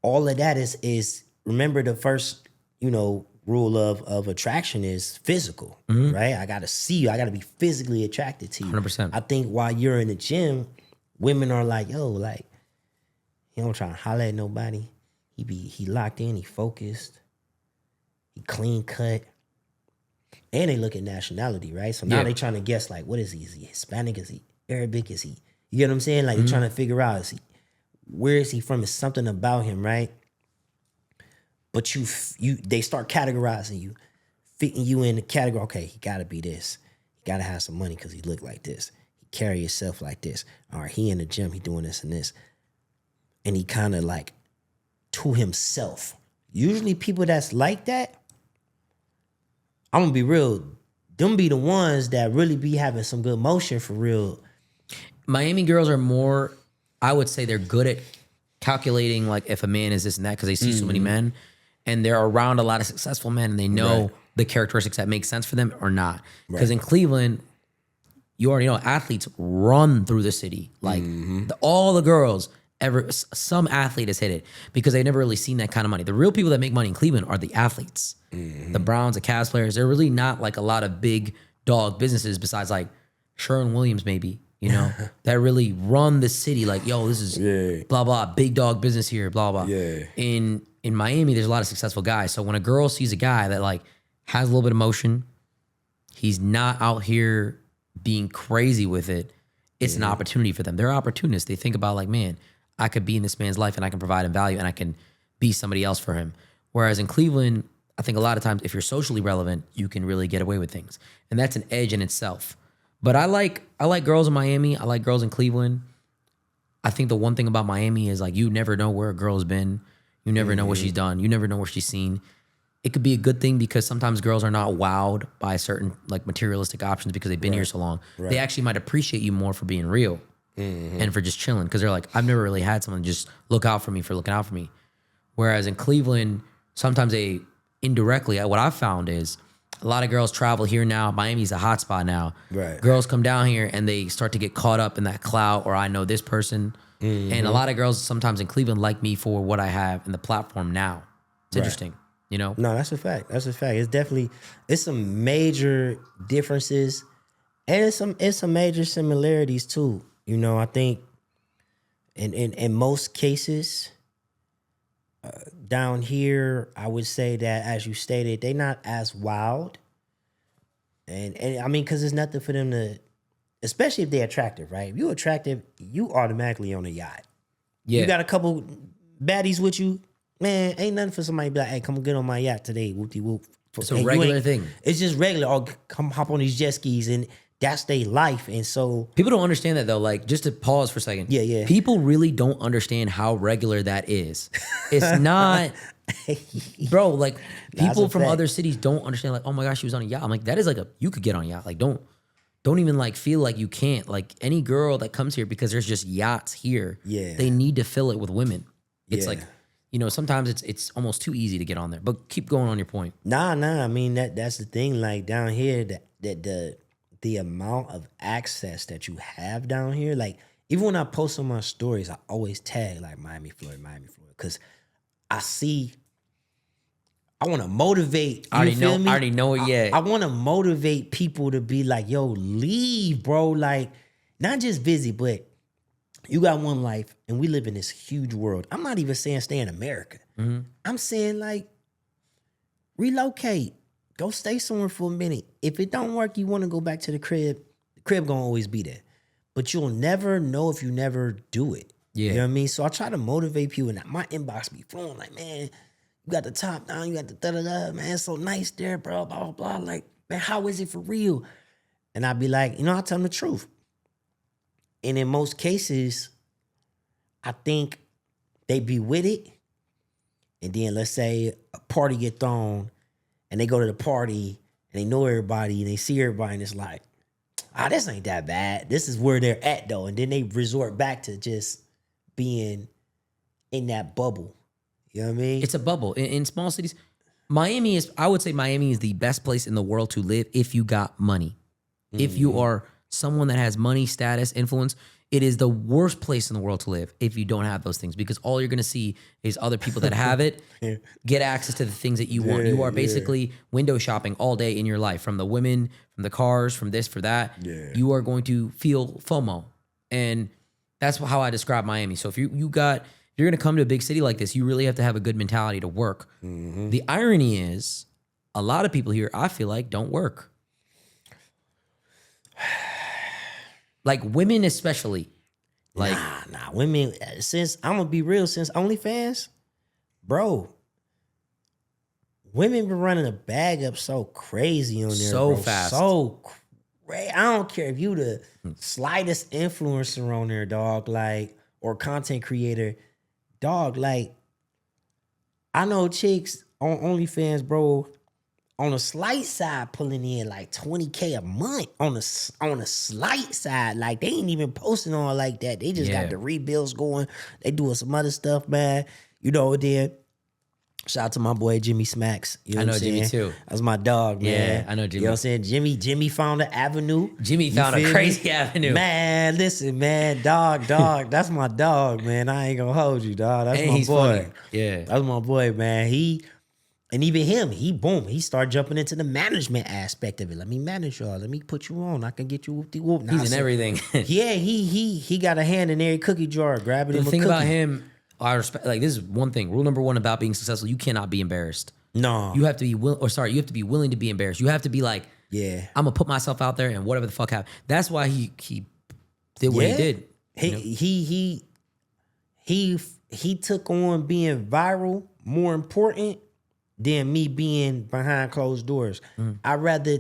All of that is remember the first, you know, rule of attraction is physical, right? I gotta see you. I gotta be physically attracted to you. 100%. I think while you're in the gym, women are like, yo, like, he don't try to holler at nobody. He locked in, he focused, he clean cut. And they look at nationality, right? So now they trying to guess, like, what is he? Is he Hispanic? Is he Arabic? Is he, you get what I'm saying? Like, they're trying to figure out, where is he from? Is something about him, right? But they start categorizing you, fitting you in the category. Okay, he gotta be this. He gotta have some money because he look like this. He carry himself like this. All right, he in the gym, he doing this and this. And he kind of like to himself. Usually people that's like that, I'm gonna be real, them be the ones that really be having some good motion for real. Miami girls are more, I would say they're good at calculating like if a man is this and that because they see so many men. And they're around a lot of successful men and they know the characteristics that make sense for them or not. Because in Cleveland, you already know athletes run through the city. Like all the girls, some athlete has hit it because they've never really seen that kind of money. The real people that make money in Cleveland are the athletes. The Browns, the Cavs players. They're really not like a lot of big dog businesses besides like Sherwin-Williams maybe, that really run the city like, yo, this is blah, blah, big dog business here, blah, blah. Yeah. In Miami, there's a lot of successful guys. So when a girl sees a guy that like has a little bit of motion, he's not out here being crazy with it, it's an opportunity for them. They're opportunists. They think about like, man, I could be in this man's life and I can provide him value and I can be somebody else for him. Whereas in Cleveland, I think a lot of times if you're socially relevant, you can really get away with things. And that's an edge in itself. But I like girls in Miami. I like girls in Cleveland. I think the one thing about Miami is like you never know where a girl's been. You never know what she's done. You never know what she's seen. It could be a good thing because sometimes girls are not wowed by certain like materialistic options because they've been here so long. They actually might appreciate you more for being real and for just chilling because they're like, I've never really had someone just look out for me for looking out for me. Whereas in Cleveland, sometimes they indirectly, what I've found is a lot of girls travel here now. Miami's a hot spot now. Right. Girls come down here and they start to get caught up in that clout or I know this person. And a lot of girls sometimes in Cleveland like me for what I have in the platform now. It's interesting. No, that's a fact. That's a fact. It's some major differences and it's some major similarities too. I think in most cases down here, I would say that as you stated, they're not as wild. And I mean, because there's nothing for them to, especially if they're attractive, right? If you're attractive, you automatically on a yacht. Yeah. You got a couple baddies with you, man, ain't nothing for somebody to be like, hey, come get on my yacht today. Whoop-de-whoop. It's a regular thing. It's just regular. Oh, come hop on these jet skis and that's their life. And so people don't understand that though. Like just to pause for a second. Yeah. People really don't understand how regular that is. It's not, bro, like people from other cities don't understand like, oh my gosh, she was on a yacht. I'm like, that is like you could get on a yacht. Like don't even like feel like you can't. Like any girl that comes here because there's just yachts here. Yeah. They need to fill it with women. It's like, sometimes it's almost too easy to get on there. But keep going on your point. Nah. I mean that's the thing. Like down here, that the amount of access that you have down here, like even when I post on my stories, I always tag like Miami, Florida, because I want to motivate. I already know it. Yeah, I want to motivate people to be like, yo, leave, bro. Like not just busy, but you got one life, and we live in this huge world. I'm not even saying stay in America. I'm saying like relocate. Go stay somewhere for a minute. If it don't work, you want to go back to the crib gonna always be there. But you'll never know if you never do it. Yeah. You know what I mean? So I try to motivate people, and my inbox be flowing like, man, you got the top down, you got the da-da-da, man, it's so nice there, bro, blah, blah, blah. Like, man, how is it for real? And I'd be like, I tell them the truth. And in most cases, I think they be with it. And then let's say a party get thrown, and they go to the party and they know everybody and they see everybody and it's like, this ain't that bad. This is where they're at though. And then they resort back to just being in that bubble. You know what I mean? It's a bubble. In small cities, I would say Miami is the best place in the world to live if you got money. If you are someone that has money, status, influence, it is the worst place in the world to live if you don't have those things because all you're going to see is other people that have it get access to the things that you want. You are basically window shopping all day in your life, from the women, from the cars, from this, for that. Yeah. You are going to feel FOMO. And that's how I describe Miami. So if you're going to come to a big city like this, you really have to have a good mentality to work. The irony is a lot of people here, I feel like, don't work. Like women especially. Like nah. Women, since I'm gonna be real, since OnlyFans, bro, women been running a bag up so crazy on there. So fast. So crazy. I don't care if you the slightest influencer on there, dog, like, or content creator, dog, like, I know chicks on OnlyFans, bro, on the slight side pulling in like $20K a month on the slight side. Like they ain't even posting on like that. They just got the rebuilds going. They doing some other stuff, man. Then Shout out to my boy Jimmy Smacks. You know I know what I'm Jimmy saying? too. That's my dog, man. Yeah, I know Jimmy. You know what I'm saying? Jimmy found an avenue. Jimmy You found a feel me? crazy avenue. Man, listen, man, dog. That's my dog, man. I ain't gonna hold you, dog. That's And my he's boy. funny. Yeah. That's my boy, man. And even him, he started jumping into the management aspect of it. Let me manage y'all. Let me put you on. I can get you whoop de whoop. He's in everything. Yeah, he got a hand in every cookie jar, grabbing him The a thing cookie. about him, I respect. Like this is one thing. Rule number one about being successful: you cannot be embarrassed. No. You have to be you have to be willing to be embarrassed. You have to be like, Yeah. I'm gonna put myself out there and whatever the fuck happens. That's why he did what he did. He took on being viral more important than me being behind closed doors. I'd rather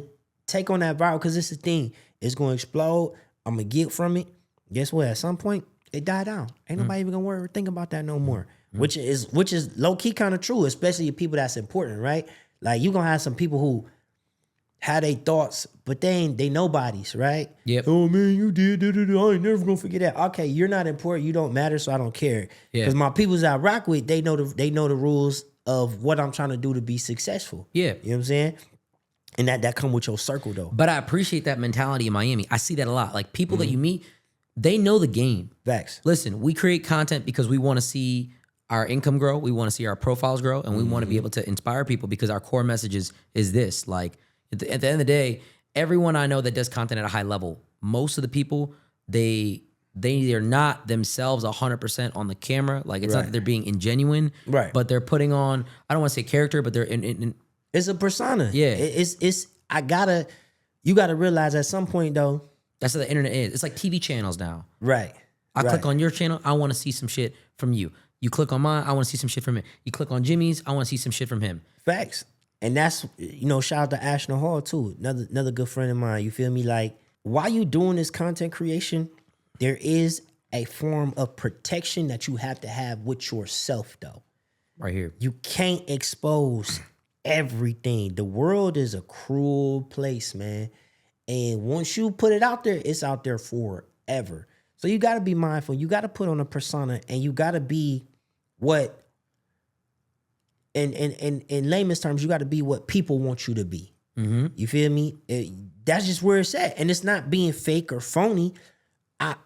take on that viral because it's the thing. It's gonna explode. I'm gonna get from it. Guess what? At some point, it died down. Ain't nobody even gonna worry or think about that no more. Which is low key kind of true, especially people that's important, right? Like you gonna have some people who have their thoughts, but they nobodies, right? Yep. Oh man, you did. I ain't never gonna forget that. Okay, you're not important. You don't matter, so I don't care. Yeah. Because my peoples I rock with, they know the rules of what I'm trying to do to be successful. Yeah. You know what I'm saying? And that come with your circle though. But I appreciate that mentality in Miami. I see that a lot. Like people that you meet, they know the game. Facts. Listen, we create content because we want to see our income grow. We want to see our profiles grow, and we want to be able to inspire people because our core message is this. Like at the end of the day, everyone I know that does content at a high level, most of the people they're not themselves 100% on the camera. Like it's not that they're being ingenuine, Right. But they're putting on. I don't want to say character, but they're in It's a persona. Yeah. You gotta realize at some point though. that's what the internet is. It's like TV channels now. Right. I click on your channel, I want to see some shit from you. You click on mine, I want to see some shit from him. You click on Jimmy's, I want to see some shit from him. Facts. And that's, shout out to Ashton Hall too. Another good friend of mine. You feel me? Like, while you doing this content creation, there is a form of protection that you have to have with yourself though. Right here. You can't expose everything. The world is a cruel place, man. And once you put it out there, it's out there forever. So you got to be mindful. You got to put on a persona, and you got to be what, in layman's terms, you got to be what people want you to be. You feel me? That's just where it's at. And it's not being fake or phony.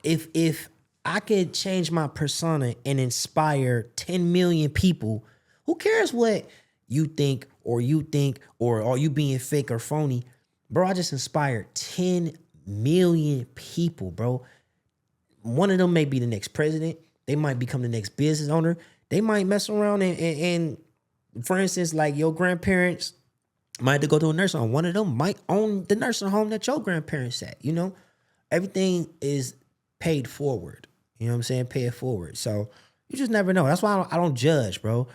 If I could change my persona and inspire 10 million people, who cares what you think, or are you being fake or phony? Bro, I just inspired 10 million people, bro. One of them may be the next president. They might become the next business owner. They might mess around and for instance, like your grandparents might have to go to a nursing home. One of them might own the nursing home that your grandparents at, Everything is paid forward. You know what I'm saying? Pay it forward. So you just never know. That's why I don't judge, bro.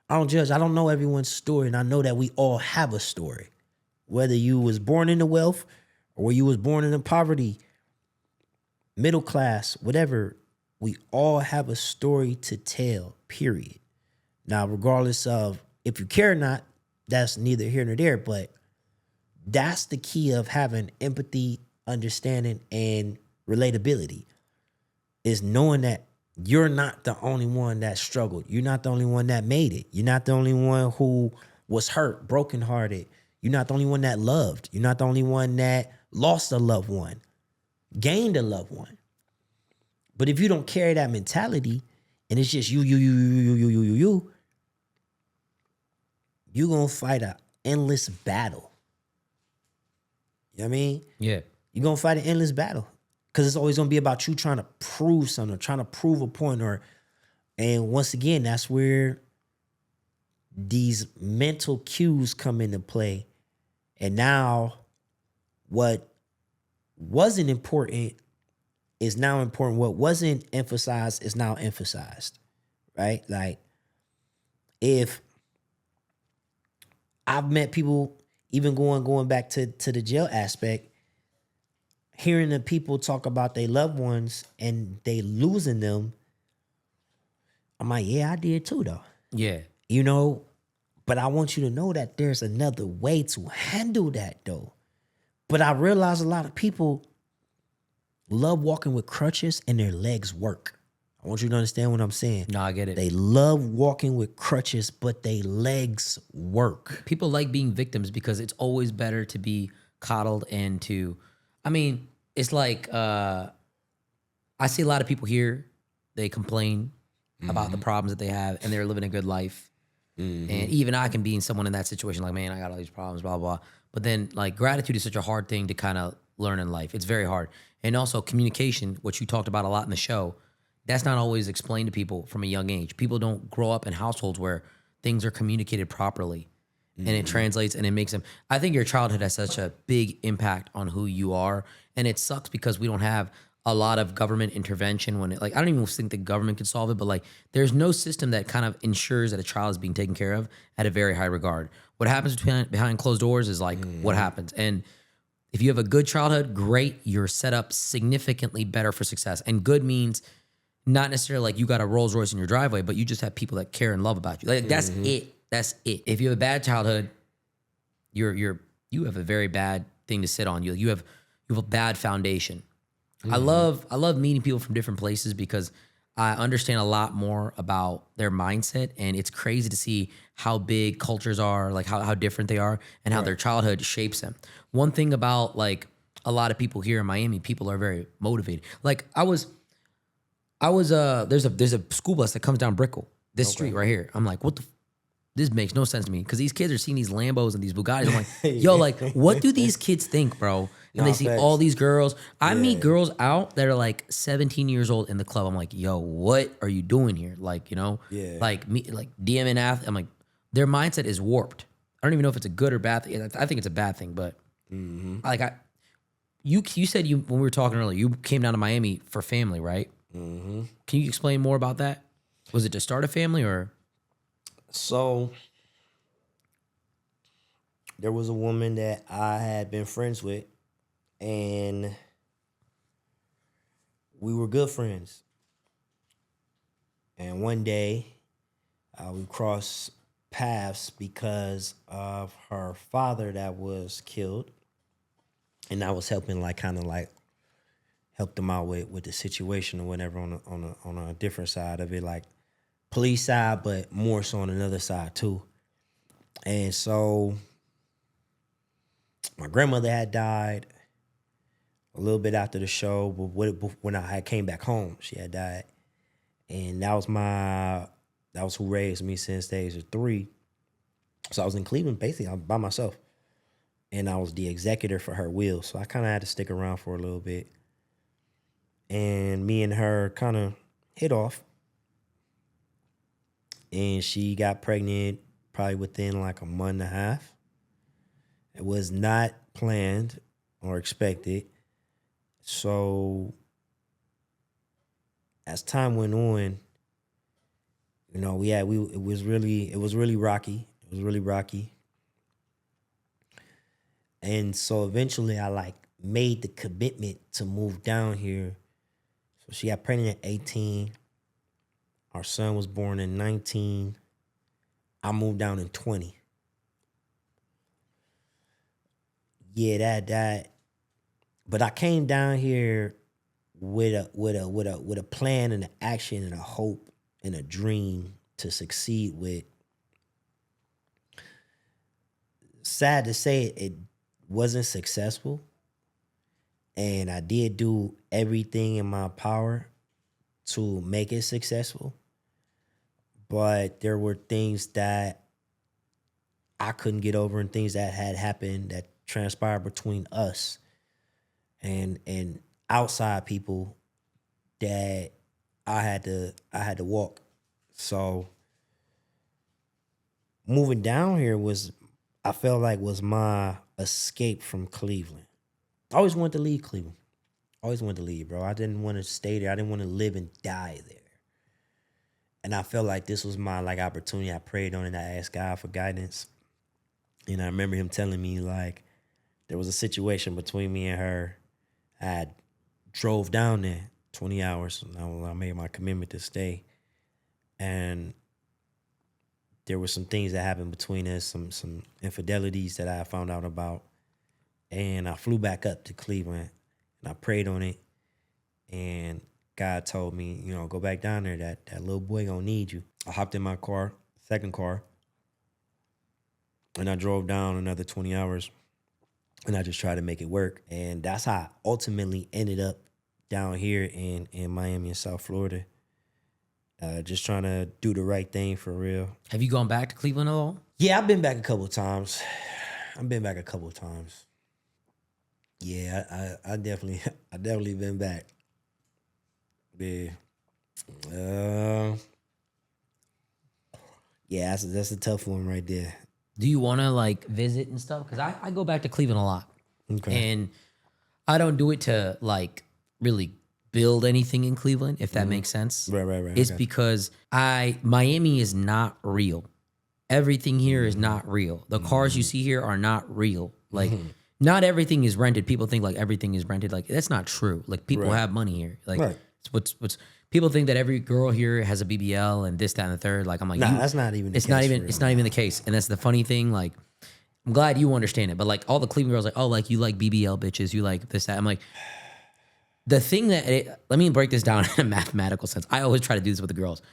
I don't judge. I don't know everyone's story, and I know that we all have a story. Whether you was born into wealth or you was born into poverty, middle class, whatever, we all have a story to tell, period. Now, regardless of if you care or not, that's neither here nor there, but that's the key of having empathy, understanding, and relatability, is knowing that you're not the only one that struggled. You're not the only one that made it. You're not the only one who was hurt, brokenhearted. You're not the only one that loved. You're not the only one that lost a loved one, gained a loved one. But if you don't carry that mentality and it's just you're going to fight an endless battle. You know what I mean? Yeah. You're going to fight an endless battle because it's always going to be about you trying to prove something, or trying to prove a point. And once again, that's where these mental cues come into play. And now what wasn't important is now important. What wasn't emphasized is now emphasized, right? Like, if I've met people, even going back to the jail aspect, hearing the people talk about their loved ones and they losing them, I'm like, yeah, I did too, though. Yeah. But I want you to know that there's another way to handle that, though. But I realize a lot of people love walking with crutches and their legs work. I want you to understand what I'm saying. No, I get it. They love walking with crutches, but they legs work. People like being victims because it's always better to be coddled and to, I mean, it's like I see a lot of people here, they complain about the problems that they have and they're living a good life. And even I can be in someone in that situation like, man, I got all these problems, blah, blah. But then like gratitude is such a hard thing to kind of learn in life. It's very hard. And also communication, which you talked about a lot in the show, that's not always explained to people from a young age. People don't grow up in households where things are communicated properly and it translates and it makes them. I think your childhood has such a big impact on who you are. And it sucks because we don't have a lot of government intervention when it, like, I don't even think the government could solve it, but like there's no system that kind of ensures that a child is being taken care of at a very high regard. What happens behind closed doors is like what happens. And if you have a good childhood, great, you're set up significantly better for success. And good means not necessarily like you got a Rolls Royce in your driveway, but you just have people that care and love about you. Like that's it. That's it. If you have a bad childhood, you have a very bad thing to sit on. You have a bad foundation. I love meeting people from different places because I understand a lot more about their mindset, and it's crazy to see how big cultures are, like how different they are, and how their childhood shapes them. One thing about like a lot of people here in Miami, people are very motivated. Like I was there's a school bus that comes down Brickell, this street right here. I'm like, what the. This makes no sense to me because these kids are seeing these Lambos and these Bugattis. I'm like, yo, like, what do these kids think, bro? And they see all these girls. I meet girls out that are like 17 years old in the club. I'm like, yo, what are you doing here? Like, you know, like me, like DMing athlete. I'm like, their mindset is warped. I don't even know if it's a good or bad thing. I think it's a bad thing, but like you said when we were talking earlier, you came down to Miami for family, right? Can you explain more about that? Was it to start a family or? So there was a woman that I had been friends with, and we were good friends. And one day we crossed paths because of her father that was killed, and I was helping help them out with the situation or whatever on a different side of it, like police side, but more so on another side too. And so my grandmother had died a little bit after the show, but when I came back home, she had died. And that was who raised me since the age of 3. So I was in Cleveland basically by myself. And I was the executor for her will. So I kind of had to stick around for a little bit. And me and her kind of hit off. And she got pregnant probably within like a month and a half. It was not planned or expected. So as time went on, you know, it was really rocky. It was really rocky. And so eventually I like made the commitment to move down here. So she got pregnant at 18. Our son was born in 19. I moved down in 20. Yeah, that. But I came down here with a plan and an action and a hope and a dream to succeed with. Sad to say, it wasn't successful. And I did do everything in my power to make it successful. But there were things that I couldn't get over and things that had happened that transpired between us and outside people that I had to walk. So moving down here I felt like was my escape from Cleveland. I always wanted to leave Cleveland. Always wanted to leave, bro. I didn't want to stay there. I didn't want to live and die there. And I felt like this was my like opportunity. I prayed on it. I asked God for guidance. And I remember him telling me like there was a situation between me and her. I drove down there 20 hours. And I made my commitment to stay. And there were some things that happened between us, some infidelities that I found out about. And I flew back up to Cleveland and I prayed on it. And God told me, go back down there. That little boy gonna need you. I hopped in my car, second car, and I drove down another 20 hours, and I just tried to make it work. And that's how I ultimately ended up down here in Miami and South Florida. Just trying to do the right thing for real. Have you gone back to Cleveland at all? Yeah, I've been back a couple of times. Yeah, I definitely been back. Yeah. Yeah, that's a tough one right there. Do you want to like visit and stuff? Because I go back to Cleveland a lot. Okay. And I don't do it to like really build anything in Cleveland, if that makes sense. Right. It's Okay. because Miami is not real. Everything here is not real. The cars you see here are not real. Like not everything is rented. People think like everything is rented. Like that's not true. Like people Right. have money here. Like Right. it's what's people think that every girl here has a BBL and this, that, and the third. Like I'm like, Nah, that's not even the it's case not for even real. it's not even the case. And that's the funny thing. Like I'm glad you understand it. But like all the Cleveland girls, like, oh, like you like BBL bitches, you like this, that. I'm like, the thing let me break this down in a mathematical sense. I always try to do this with the girls.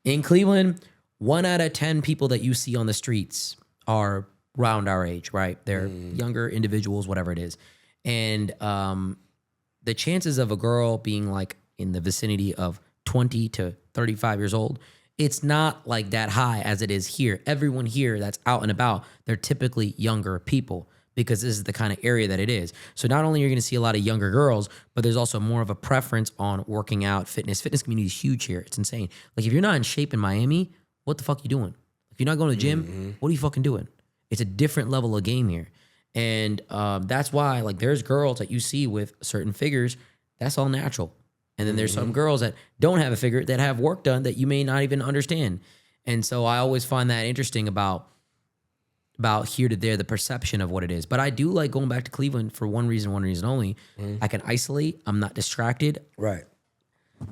In Cleveland, 1 out of 10 people that you see on the streets are around our age, right? They're younger individuals, whatever it is. And the chances of a girl being like in the vicinity of 20 to 35 years old, it's not like that high as it is here. Everyone here that's out and about, they're typically younger people because this is the kind of area that it is. So not only are you going to see a lot of younger girls, but there's also more of a preference on working out, fitness. Fitness community is huge here. It's insane. Like if you're not in shape in Miami, what the fuck you doing? If you're not going to the gym, what are you fucking doing? It's a different level of game here. And that's why like there's girls that you see with certain figures, that's all natural. And then there's some girls that don't have a figure that have work done that you may not even understand. And so I always find that interesting about here to there, the perception of what it is. But I do like going back to Cleveland for one reason only. I can isolate. I'm not distracted. Right.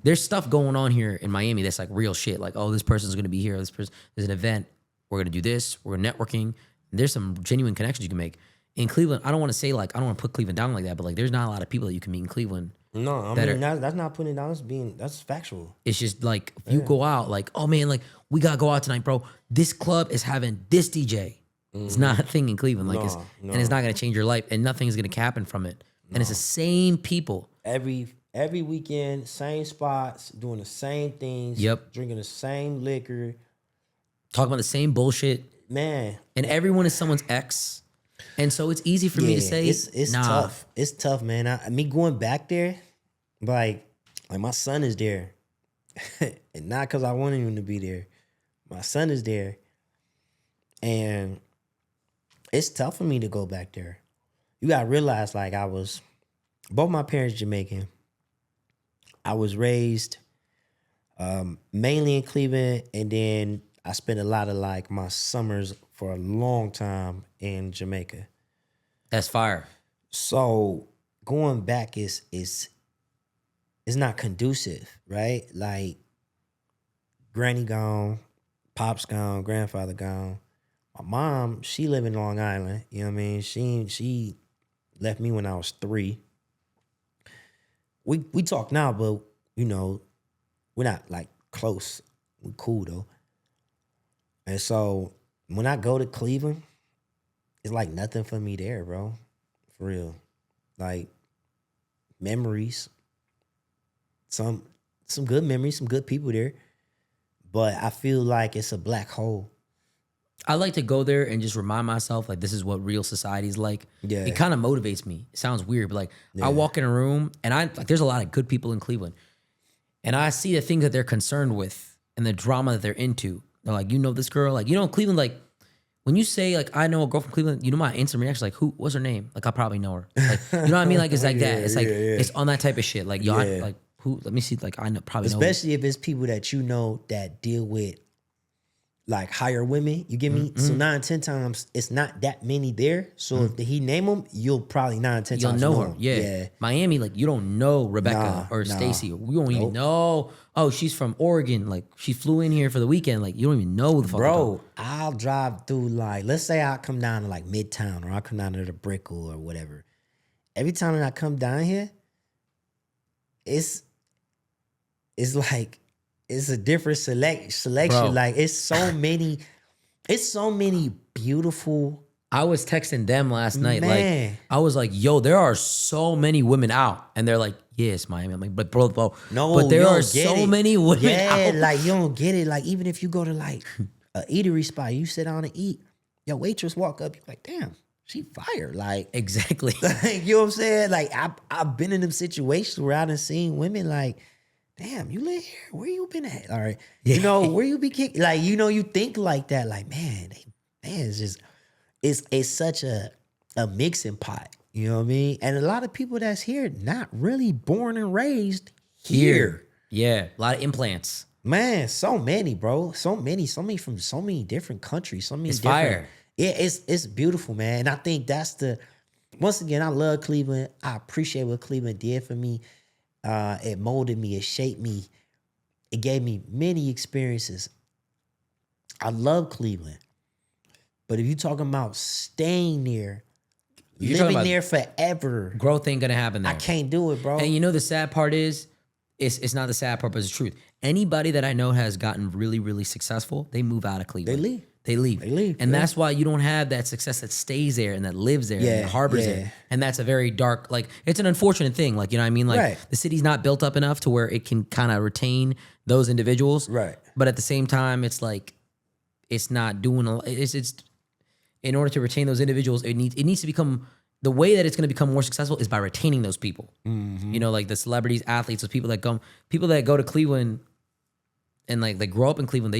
There's stuff going on here in Miami that's like real shit. Like, oh, this person's going to be here. There's an event. We're going to do this. We're networking. There's some genuine connections you can make. In Cleveland, I don't want to say like, I don't want to put Cleveland down like that, but like there's not a lot of people that you can meet in Cleveland. No, I mean that's not putting it down. That's factual. It's just like, if you go out, like, oh man, like we got to go out tonight, bro. This club is having this DJ. It's not a thing in Cleveland. Like, and it's not going to change your life and nothing's going to happen from it. And it's the same people. Every weekend, same spots, doing the same things. Yep. Drinking the same liquor. Talking about the same bullshit. Man. And everyone is someone's ex. And so it's easy for me to say, it's nah. tough. It's tough, man. Me going back there, like my son is there. And not because I wanted him to be there. My son is there. And it's tough for me to go back there. You gotta realize, like, both my parents Jamaican. I was raised mainly in Cleveland, and then I spent a lot of like my summers for a long time in Jamaica. That's fire. So going back is not conducive, right? Like granny gone, pop's gone, grandfather gone. My mom, she live in Long Island. You know what I mean? She left me when I was 3. We talk now, but we're not like close. We cool though. And so when I go to Cleveland, it's like nothing for me there, bro. For real. Like memories. Some good memories, some good people there. But I feel like it's a black hole. I like to go there and just remind myself, like, this is what real society is like. Yeah. It kind of motivates me. It sounds weird, but like, I walk in a room and there's a lot of good people in Cleveland. And I see the things that they're concerned with and the drama that they're into. They're like, this girl, like, Cleveland, like, when you say, like, I know a girl from Cleveland, my instant reaction is like, what's her name? Like, I probably know her. Like, you know what I mean? Like, it's like that. It's like, it's on that type of shit. Like, who, let me see, like, I know, probably know. Especially if it's people that that deal with like higher women, you get me? So 9, 10 times, it's not that many there. So if he name them, you'll probably 9, 10 You'll times know her. her. Yeah. Miami, like, you don't know Rebecca or Stacy. You don't even know, oh, she's from Oregon. Like, she flew in here for the weekend. Like, you don't even know who the fuck. Bro, I'll drive through, like, let's say I come down to like Midtown or I come down to the Brickell or whatever. Every time that I come down here, it's it's like it's a different selection. Bro. Like it's so many beautiful. I was texting them last night. Man. Like, I was like, yo, there are so many women out. And they're like, yeah, it's Miami. I'm like, but bro, No, but there you are don't get so it. many women Yeah, out. like you don't get it. Like even if you go to like a eatery spot, you sit down and eat, your waitress walk up, you're like, damn, she fired. Like, Exactly. you know what I'm saying? Like I've been in them situations where I done seen women like, damn, you live here? Where you been at? All right. You know, where you be kicked? Like, you know, you think like that. Like, man, it's just it's such a mixing pot. You know what I mean? And a lot of people that's here not really born and raised here. Yeah. A lot of implants. Man, so many, bro. So many from so many different countries. So many It's different. fire. Yeah, it's beautiful, man. And I think that's once again, I love Cleveland. I appreciate what Cleveland did for me. It molded me, it shaped me, it gave me many experiences. I love Cleveland. But if you're talking about staying there, living there forever, Growth ain't gonna happen there. I can't do it, bro. And you know the sad part is, it's not the sad part, but it's the truth. Anybody that I know has gotten really, really successful, they move out of Cleveland. They leave. And that's why you don't have that success that stays there and that lives there and harbors there. And that's a very dark, like, it's an unfortunate thing. Like, you know what I mean? Like, the city's not built up enough to where it can kind of retain those individuals. Right. But at the same time, it's like, it's not doing, it's in order to retain those individuals, it needs to become, the way that it's going to become more successful is by retaining those people. You know, like the celebrities, athletes, those people that go to Cleveland and like they grow up in Cleveland,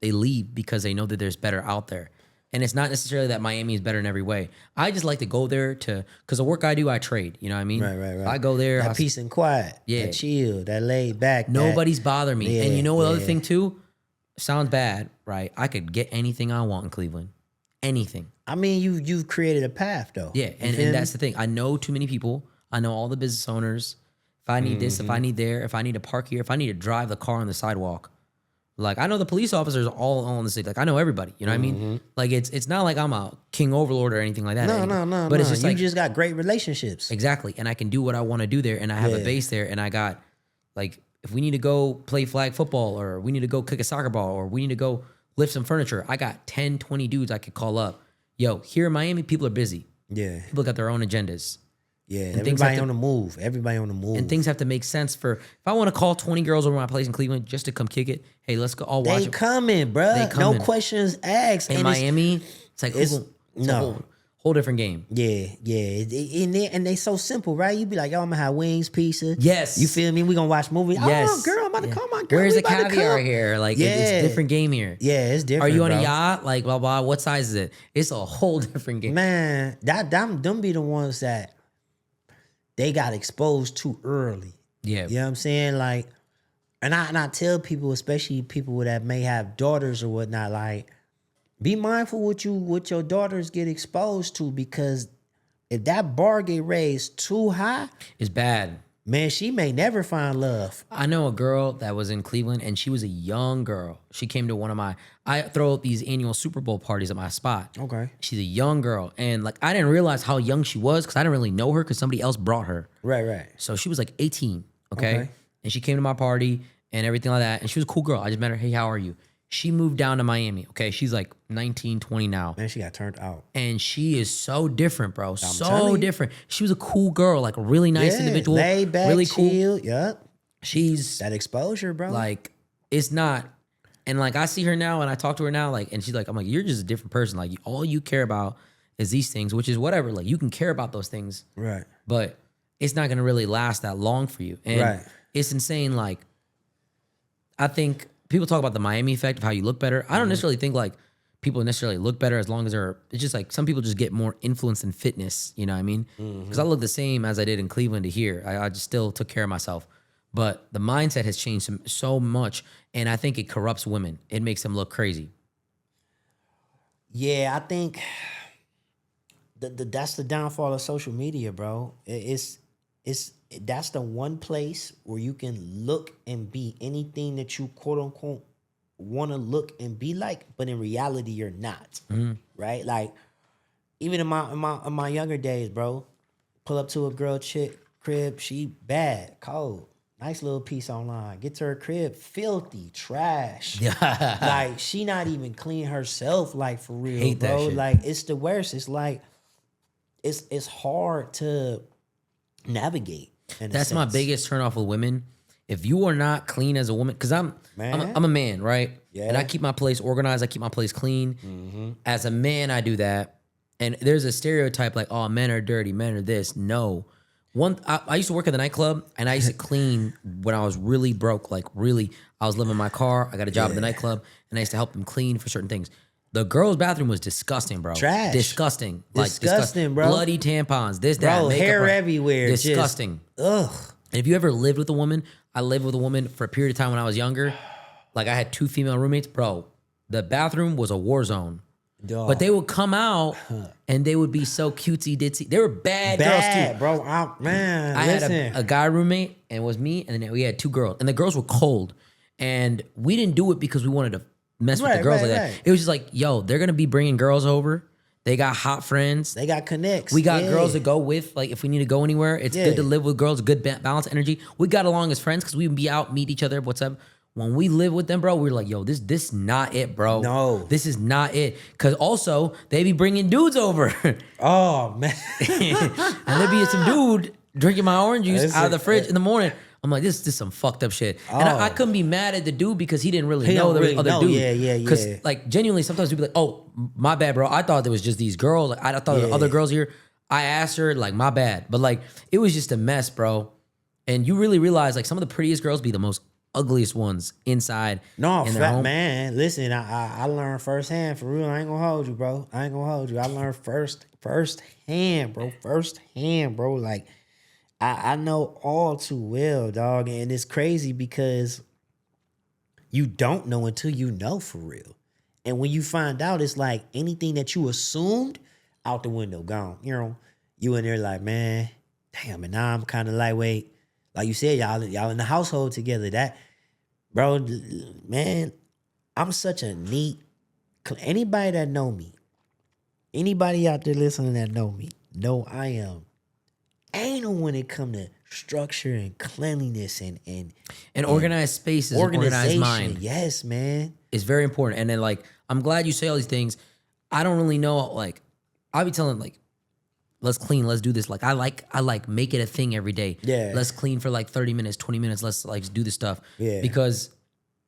they leave because they know that there's better out there. And it's not necessarily that Miami is better in every way. I just like to go there because the work I do, I trade. You know what I mean? Right. I go there. That peace and quiet. Yeah. That chill. That laid back. Nobody's bothering me. Yeah, And you know what other thing too? Sounds bad, right? I could get anything I want in Cleveland. Anything. I mean, you've created a path though. Yeah, and that's the thing. I know too many people. I know all the business owners. If I need this, if I need there, if I need to park here, if I need to drive the car on the sidewalk. Like, I know the police officers all on the city. Like, I know everybody. You know what I mean? Like, it's not like I'm a king overlord or anything like that. No. But it's just you like, just got great relationships. exactly. And I can do what I want to do there. And I have a base there. And I got, like, if we need to go play flag football or we need to go kick a soccer ball or we need to go lift some furniture, I got 10, 20 dudes I could call up. Yo, here in Miami, people are busy. Yeah. People got their own agendas. Yeah. And Everybody on the move. Everybody on the move. And things have to make sense for, if I want to call 20 girls over my place in Cleveland just to come kick it, hey, let's go. I'll watch They it. coming, bro. They coming. No questions asked. In Miami, it's like, it's- it's no. a whole different game. Yeah. And they so simple, right? You be like, yo, I'm gonna have wings, pizza. Yes. You feel me? We gonna watch movies. Yes. Oh, girl, I'm about to call my girl. Where's We the about to caviar come. here? Like, Yeah. it's a different game here. Yeah, it's different. Are you on bro. a yacht? Like, blah, blah. What size is it? It's a whole different game. Man, them be the ones that they got exposed too early. Yeah. You know what I'm saying? Like, and I tell people, especially people that may have daughters or whatnot, like, be mindful what your daughters get exposed to, because if that bar get raised too high, It's bad. man, she may never find love. I know a girl that was in Cleveland and she was a young girl. She came to I throw these annual Super Bowl parties at my spot. Okay. She's a young girl. And like, I didn't realize how young she was because I didn't really know her because somebody else brought her. Right. So she was like 18, okay? Okay. And she came to my party and everything like that. And she was a cool girl. I just met her. Hey, how are you? She moved down to Miami, okay? She's like 19, 20 now. Man, she got turned out. And she is so different, bro. telling So you. different. She was a cool girl, like a really nice individual. Laid back, really cool. chill. Yep. She's That exposure, bro. like, it's not. And like, I see her now and I talk to her now, like, and she's like, I'm like, you're just a different person. Like, all you care about is these things, which is whatever. Like, you can care about those things, right. but it's not going to really last that long for you. And Right. it's insane. Like, I think people talk about the Miami effect of how you look better. I don't necessarily think like people necessarily look better as long as it's just like some people just get more influence in fitness. You know what I mean? Because I look the same as I did in Cleveland to here. I just still took care of myself. But the mindset has changed so much. And I think it corrupts women. It makes them look crazy. Yeah, I think that's the downfall of social media, bro. That's the one place where you can look and be anything that you quote unquote want to look and be like, but in reality you're not. Right? Like, even in my younger days, bro, pull up to a girl chick crib, she bad, cold. Nice little piece online. Get to her crib, filthy, trash. Like, she not even clean herself, like, for real, Hate that bro. shit. Like, it's the worst. It's like, it's hard to navigate. That's my biggest turnoff with women. If you are not clean as a woman, because I'm a man, right? Yeah. And I keep my place organized. I keep my place clean. As a man, I do that. And there's a stereotype like, oh, men are dirty, men are this. No. I used to work at the nightclub, and I used to clean when I was really broke. Like, really, I was living in my car. I got a job at the nightclub, and I used to help them clean for certain things. The girls' bathroom was disgusting, bro. Trash. Disgusting. Disgusting, bro. Bloody tampons, this, that. Bro, makeup, hair right? everywhere. Disgusting. Ugh. And if you ever lived with a woman, I lived with a woman for a period of time when I was younger. Like, I had 2 female roommates. Bro, the bathroom was a war zone. Dog. But they would come out and they would be so cutesy ditzy. They were bad girls too. Bro. I Listen. had a guy roommate, and it was me, and then we had 2 girls. And the girls were cold. And we didn't do it because we wanted to mess with the girls like that. It was just like, yo, they're gonna be bringing girls over. They got hot friends. They got connects. We got girls to go with. Like, if we need to go anywhere, it's good to live with girls. Good balance energy. We got along as friends because we would be out, meet each other. What's up? When we live with them, bro, we're like, yo, this not it, bro. No. This is not it. Because also, they be bringing dudes over. Oh, man. And there be some dude drinking my orange juice out of the fridge in the morning. I'm like, this is some fucked up shit. And I couldn't be mad at the dude because he didn't really know there was other dudes. Yeah. Because, like, genuinely, sometimes people be like, oh, my bad, bro. I thought there was just these girls. Like, I thought there were other girls here. I asked her, like, my bad. But, like, it was just a mess, bro. And you really realize, like, some of the prettiest girls be the most ugliest ones inside. No, in their home. man. Listen, I learned firsthand, for real. I ain't gonna hold you, bro. I learned firsthand, bro. Like, I know all too well, dog. And it's crazy because you don't know until you know, for real. And when you find out, it's like anything that you assumed, out the window, gone. You know, you in there like, man, damn, and now I'm kind of lightweight. Like you said, y'all in the household together. That, bro, man, I'm such a neat. Anybody that know me, anybody out there listening that know me, know I am anal when it come to structure and cleanliness and organized spaces, organized mind. Yes, man, it's very important. And then, like, I'm glad you say all these things. I don't really know. Like, I'll be telling, like, let's clean, let's do this. Like, I like make it a thing every day. Yeah. Let's clean for like 30 minutes, 20 minutes. Let's like do this stuff. Yeah. Because,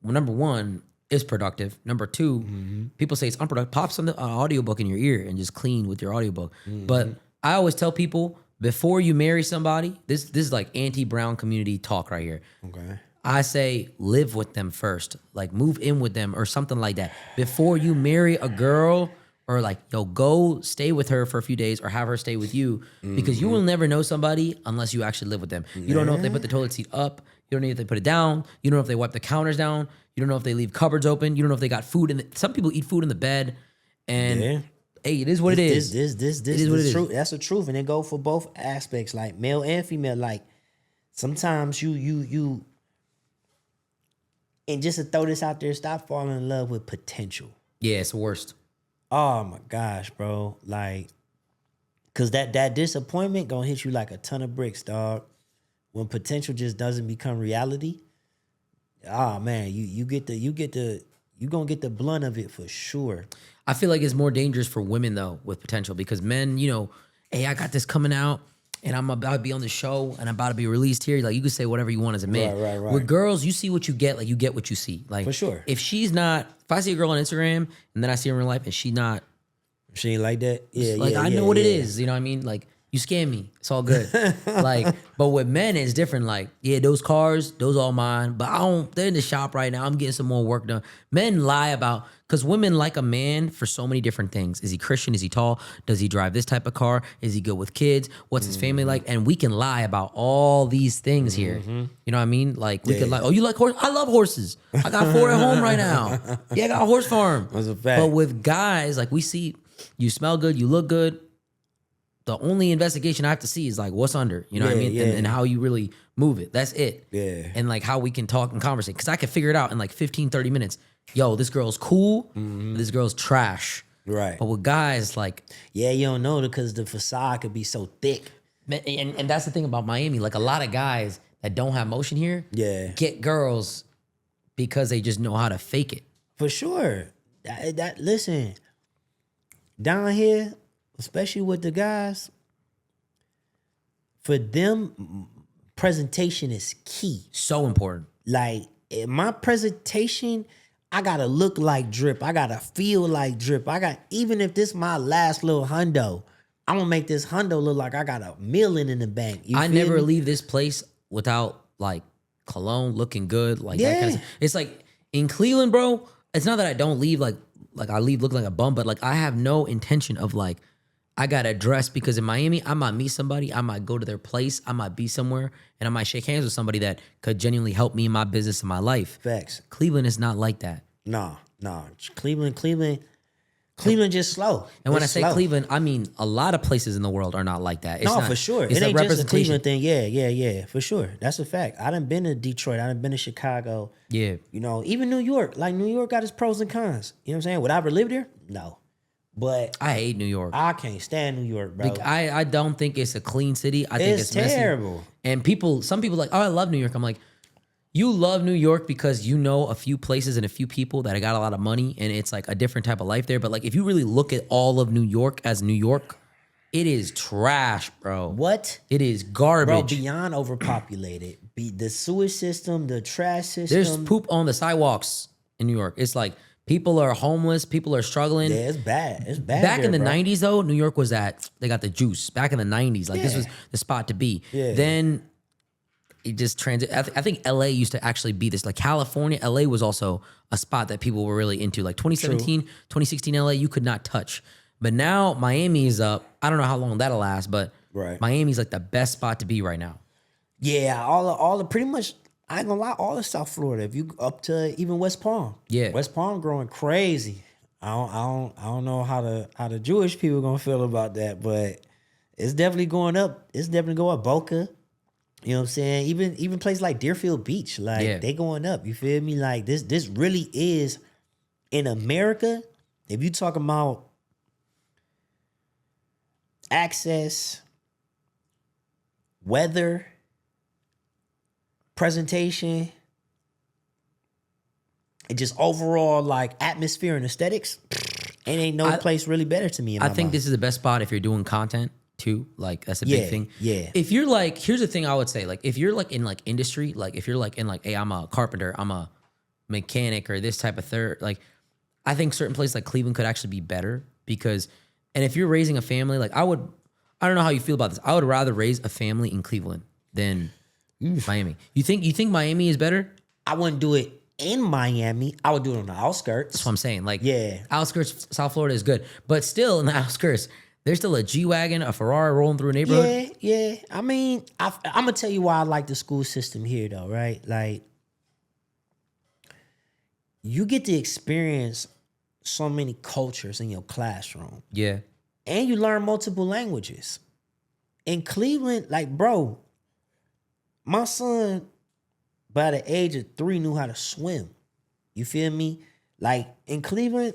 well, number one, it's productive. Number two, people say it's unproductive. Pop an audiobook in your ear and just clean with your audiobook. But I always tell people, before you marry somebody, this is like anti-brown community talk right here. Okay. I say live with them first. Like, move in with them or something like that. Before you marry a girl, or like, yo, go stay with her for a few days or have her stay with you, because you will never know somebody unless you actually live with them. You don't know if they put the toilet seat up. You don't know if they put it down. You don't know if they wipe the counters down. You don't know if they leave cupboards open. You don't know if they got food in the, some people eat food in the bed. And hey, it is what it is. This is what it is. That's the truth. And it go for both aspects, like male and female. Like, sometimes you and just to throw this out there, stop falling in love with potential. Yeah, it's the worst. Oh my gosh, bro. Like, cause that disappointment gonna hit you like a ton of bricks, dog. When potential just doesn't become reality, oh man, you gonna get the blunt of it for sure. I feel like it's more dangerous for women though with potential, because men, you know, hey, I got this coming out and I'm about to be on the show and I'm about to be released here. Like, you can say whatever you want as a man. Right. With girls, you see what you get. Like, you get what you see. Like, For sure. If I see a girl on Instagram and then I see her in real life and she She ain't like that. Yeah, like, I know what it is. You know what I mean? Like, you scam me. It's all good. Like, but with men, it's different. Like, yeah, those cars, those all mine. But they're in the shop right now. I'm getting some more work done. Men lie about, because women like a man for so many different things. Is he Christian? Is he tall? Does he drive this type of car? Is he good with kids? What's his family like? And we can lie about all these things here. You know what I mean? Like, we can lie. Oh, you like horses? I love horses. I got 4 at home right now. Yeah, I got a horse farm. That's a fact. But with guys, like, we see you smell good, you look good. The only investigation I have to see is like what's under, you know what I mean? And how you really move it. That's it. Yeah. And like how we can talk and conversate. Because I can figure it out in like 15, 30 minutes. Yo, this girl's cool. This girl's trash. Right. But with guys, like... Yeah, you don't know because the facade could be so thick. And that's the thing about Miami. Like, a lot of guys, that don't have motion here, Yeah. get girls because they just know how to fake it. For sure. Listen, down here, especially with the guys, for them, presentation is key. So important. Like in my presentation, I gotta look like drip. I gotta feel like drip. Even if this my last little hundo, I'm gonna make this hundo look like I got $1 million in the bank. I never leave this place without like cologne looking good, like that kind of stuff. It's like in Cleveland, bro. It's not that I don't leave like I leave looking like a bum, but like I have no intention of like I gotta dress because in Miami I might meet somebody, I might go to their place, I might be somewhere, and I might shake hands with somebody that could genuinely help me in my business and my life. Facts. Cleveland is not like that. Nah. Cleveland just slow. And when It's I say slow. Cleveland, I mean a lot of places in the world are not like that. It's No, not, for sure. It's It a ain't just a representation. Cleveland thing. Yeah, for sure. That's a fact. I done been to Detroit. I done been to Chicago. Yeah. You know, even New York. Like New York got its pros and cons. You know what I'm saying? Would I ever live there? No. But I hate New York. I can't stand New York, bro. I don't think it's a clean city. I think it's messy. terrible. And some people like, oh, I love New York. I'm like, you love New York because you know a few places and a few people that got a lot of money and it's like a different type of life there. But like if you really look at all of New York as New York, it is trash, bro. What? It is Bro, garbage. beyond overpopulated. The sewage system, the trash system. There's poop on the sidewalks in New York. It's like people are homeless, people are struggling. Yeah, it's bad. It's bad. Back there, in the bro. 90s, though, New York was they got the juice. Back in the 90s, like this was the spot to be. Yeah. Then it just I think LA used to actually be this. Like California, LA was also a spot that people were really into. Like 2017, 2016 LA, you could not touch. But now Miami is up. I don't know how long that'll last, but Right. Miami's like the best spot to be right now. Yeah, all the pretty much, I ain't gonna lie, all of South Florida. If you up to even West Palm. Yeah. West Palm growing crazy. I don't know how the Jewish people gonna feel about that, but it's definitely going up. It's definitely going up. Boca. You know what I'm saying? Even places like Deerfield Beach, like they going up. You feel me? Like this really is in America. If you talking about access, weather, presentation, and just overall like atmosphere and aesthetics, ain't no place really better to me. I think this is the best spot if you're doing content too. Like that's a Yeah, big thing. yeah. If you're like, here's the thing I would say. Like if you're like in like industry, like if you're like in like, hey, I'm a carpenter, I'm a mechanic or this type of third, like I think certain places like Cleveland could actually be better because, and if you're raising a family, like I don't know how you feel about this. I would rather raise a family in Cleveland than Miami. You think Miami is better? I wouldn't do it in Miami. I would do it on the outskirts. That's what I'm saying. Like, Yeah. outskirts, South Florida is good, but still in the outskirts, there's still a G-Wagon, a Ferrari rolling through a neighborhood. Yeah. I mean, I'm gonna tell you why I like the school system here, though. Right? Like, you get to experience so many cultures in your classroom, Yeah. and you learn multiple languages. In Cleveland, like, bro, my son, by the age of 3, knew how to swim. You feel me? Like, in Cleveland,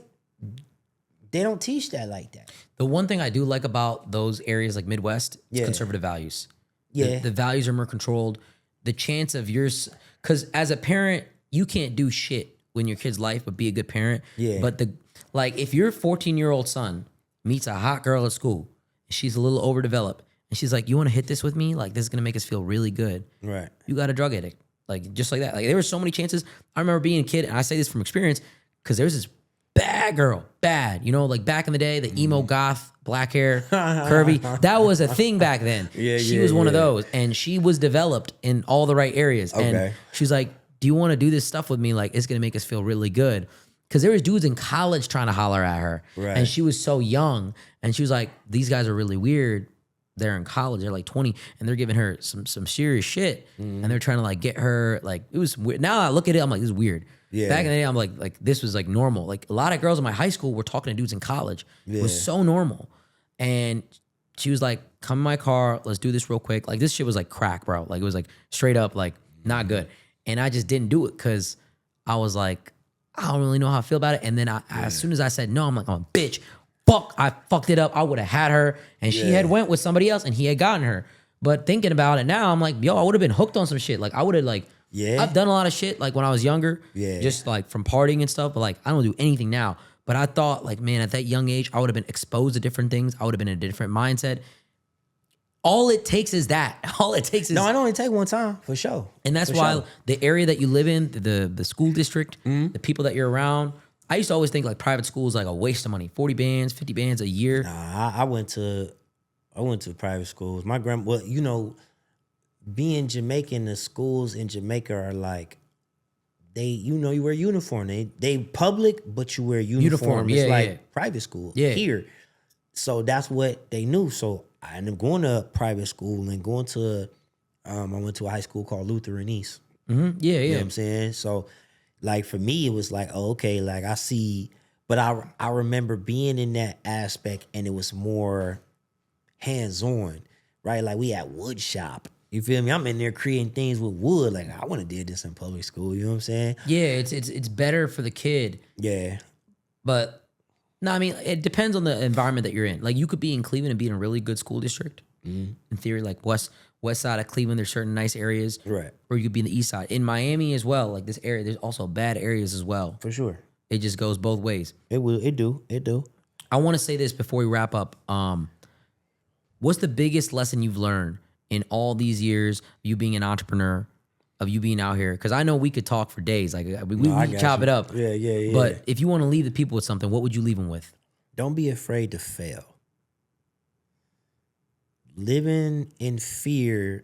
they don't teach that like that. The one thing I do like about those areas like Midwest is Yeah. conservative values. Yeah. The values are more controlled. The chance of yours, because as a parent, you can't do shit when your kid's life, but be a good parent. Yeah. But if your 14-year-old son meets a hot girl at school, she's a little overdeveloped, and she's like, you want to hit this with me? Like, this is going to make us feel really good. Right. You got a drug addict. Like, just like that. Like, there were so many chances. I remember being a kid, and I say this from experience, because there was this bad girl, you know, like back in the day, the emo goth, black hair, curvy. That was a thing back then. She was one of those, and she was developed in all the right areas. Okay. And she's like, do you want to do this stuff with me? Like, it's going to make us feel really good. Because there was dudes in college trying to holler at her. Right. And she was so young. And she was like, these guys are really weird. They're in college. They're like 20. And they're giving her some serious shit. And they're trying to like get her. Like, it was weird. Now I look at it, I'm like, this is weird. Yeah. Back in the day, I'm like this was like normal. Like a lot of girls in my high school were talking to dudes in college. It was so normal. And she was like, come in my car. Let's do this real quick. Like this shit was like crack, bro. Like it was like straight up like not good. And I just didn't do it because I was like, I don't really know how I feel about it. And then as soon as I said no, I'm like, oh, bitch, fuck, I fucked it up. I would have had her. And she had went with somebody else and he had gotten her. But thinking about it now, I'm like, yo, I would have been hooked on some shit. Like I would have Yeah. I've done a lot of shit like when I was younger. Yeah. Just like from partying and stuff. But like I don't do anything now. But I thought like, man, at that young age, I would have been exposed to different things. I would have been in a different mindset. All it takes is that. All it takes is No, it only take one time for sure. and that's For why sure. the area that you live in, the school district, the people that you're around. I used to always think like private school is like a waste of money. 40 bands, 50 bands a year. I went to private schools. My well, you know, being Jamaican, the schools in Jamaica are like you wear uniform. They public, but you wear uniform. It's like private school here. So that's what they knew. So I ended up going to private school and going to I went to a high school called Lutheran East. Mm-hmm. Yeah, You know what I'm saying? So like for me, it was like, oh, okay, like I see, but I remember being in that aspect and it was more hands-on, right? Like we had wood shop. You feel me? I'm in there creating things with wood. Like I want to did this in public school. You know what I'm saying? Yeah, it's better for the kid. Yeah. But no, I mean, it depends on the environment that you're in. Like you could be in Cleveland and be in a really good school district. In theory, like west side of Cleveland, there's certain nice areas. Right. Or you could be in the east side. In Miami as well, like this area, there's also bad areas as well. For sure. It just goes both ways. It do. I want to say this before we wrap up. What's the biggest lesson you've learned in all these years of you being an entrepreneur, of you being out here? Because I know we could talk for days. Like we could chop it up. Yeah. But if you want to leave the people with something, what would you leave them with? Don't be afraid to fail. Living in fear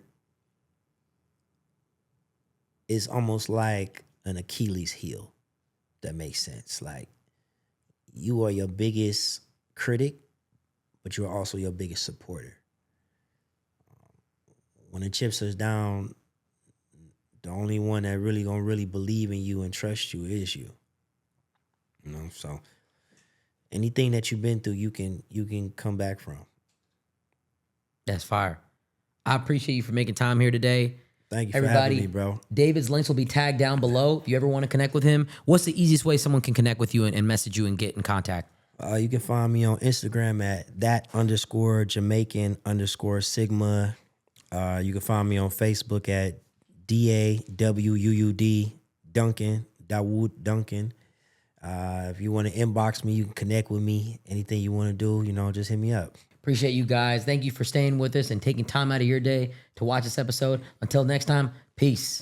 is almost like an Achilles heel. That makes sense. Like you are your biggest critic, but you're also your biggest supporter. When the chips are down, the only one that really gonna really believe in you and trust you is you. You know, so anything that you've been through, you can come back from. That's fire. I appreciate you for making time here today. Thank you for Everybody, having me, bro. David's links will be tagged down below. If you ever want to connect with him, what's the easiest way someone can connect with you and message you and get in contact? You can find me on Instagram at that_Jamaican_Sigma. You can find me on Facebook at DAWUUD Duncan, Dawood Duncan. If you want to inbox me, you can connect with me. Anything you want to do, just hit me up. Appreciate you guys. Thank you for staying with us and taking time out of your day to watch this episode. Until next time, peace.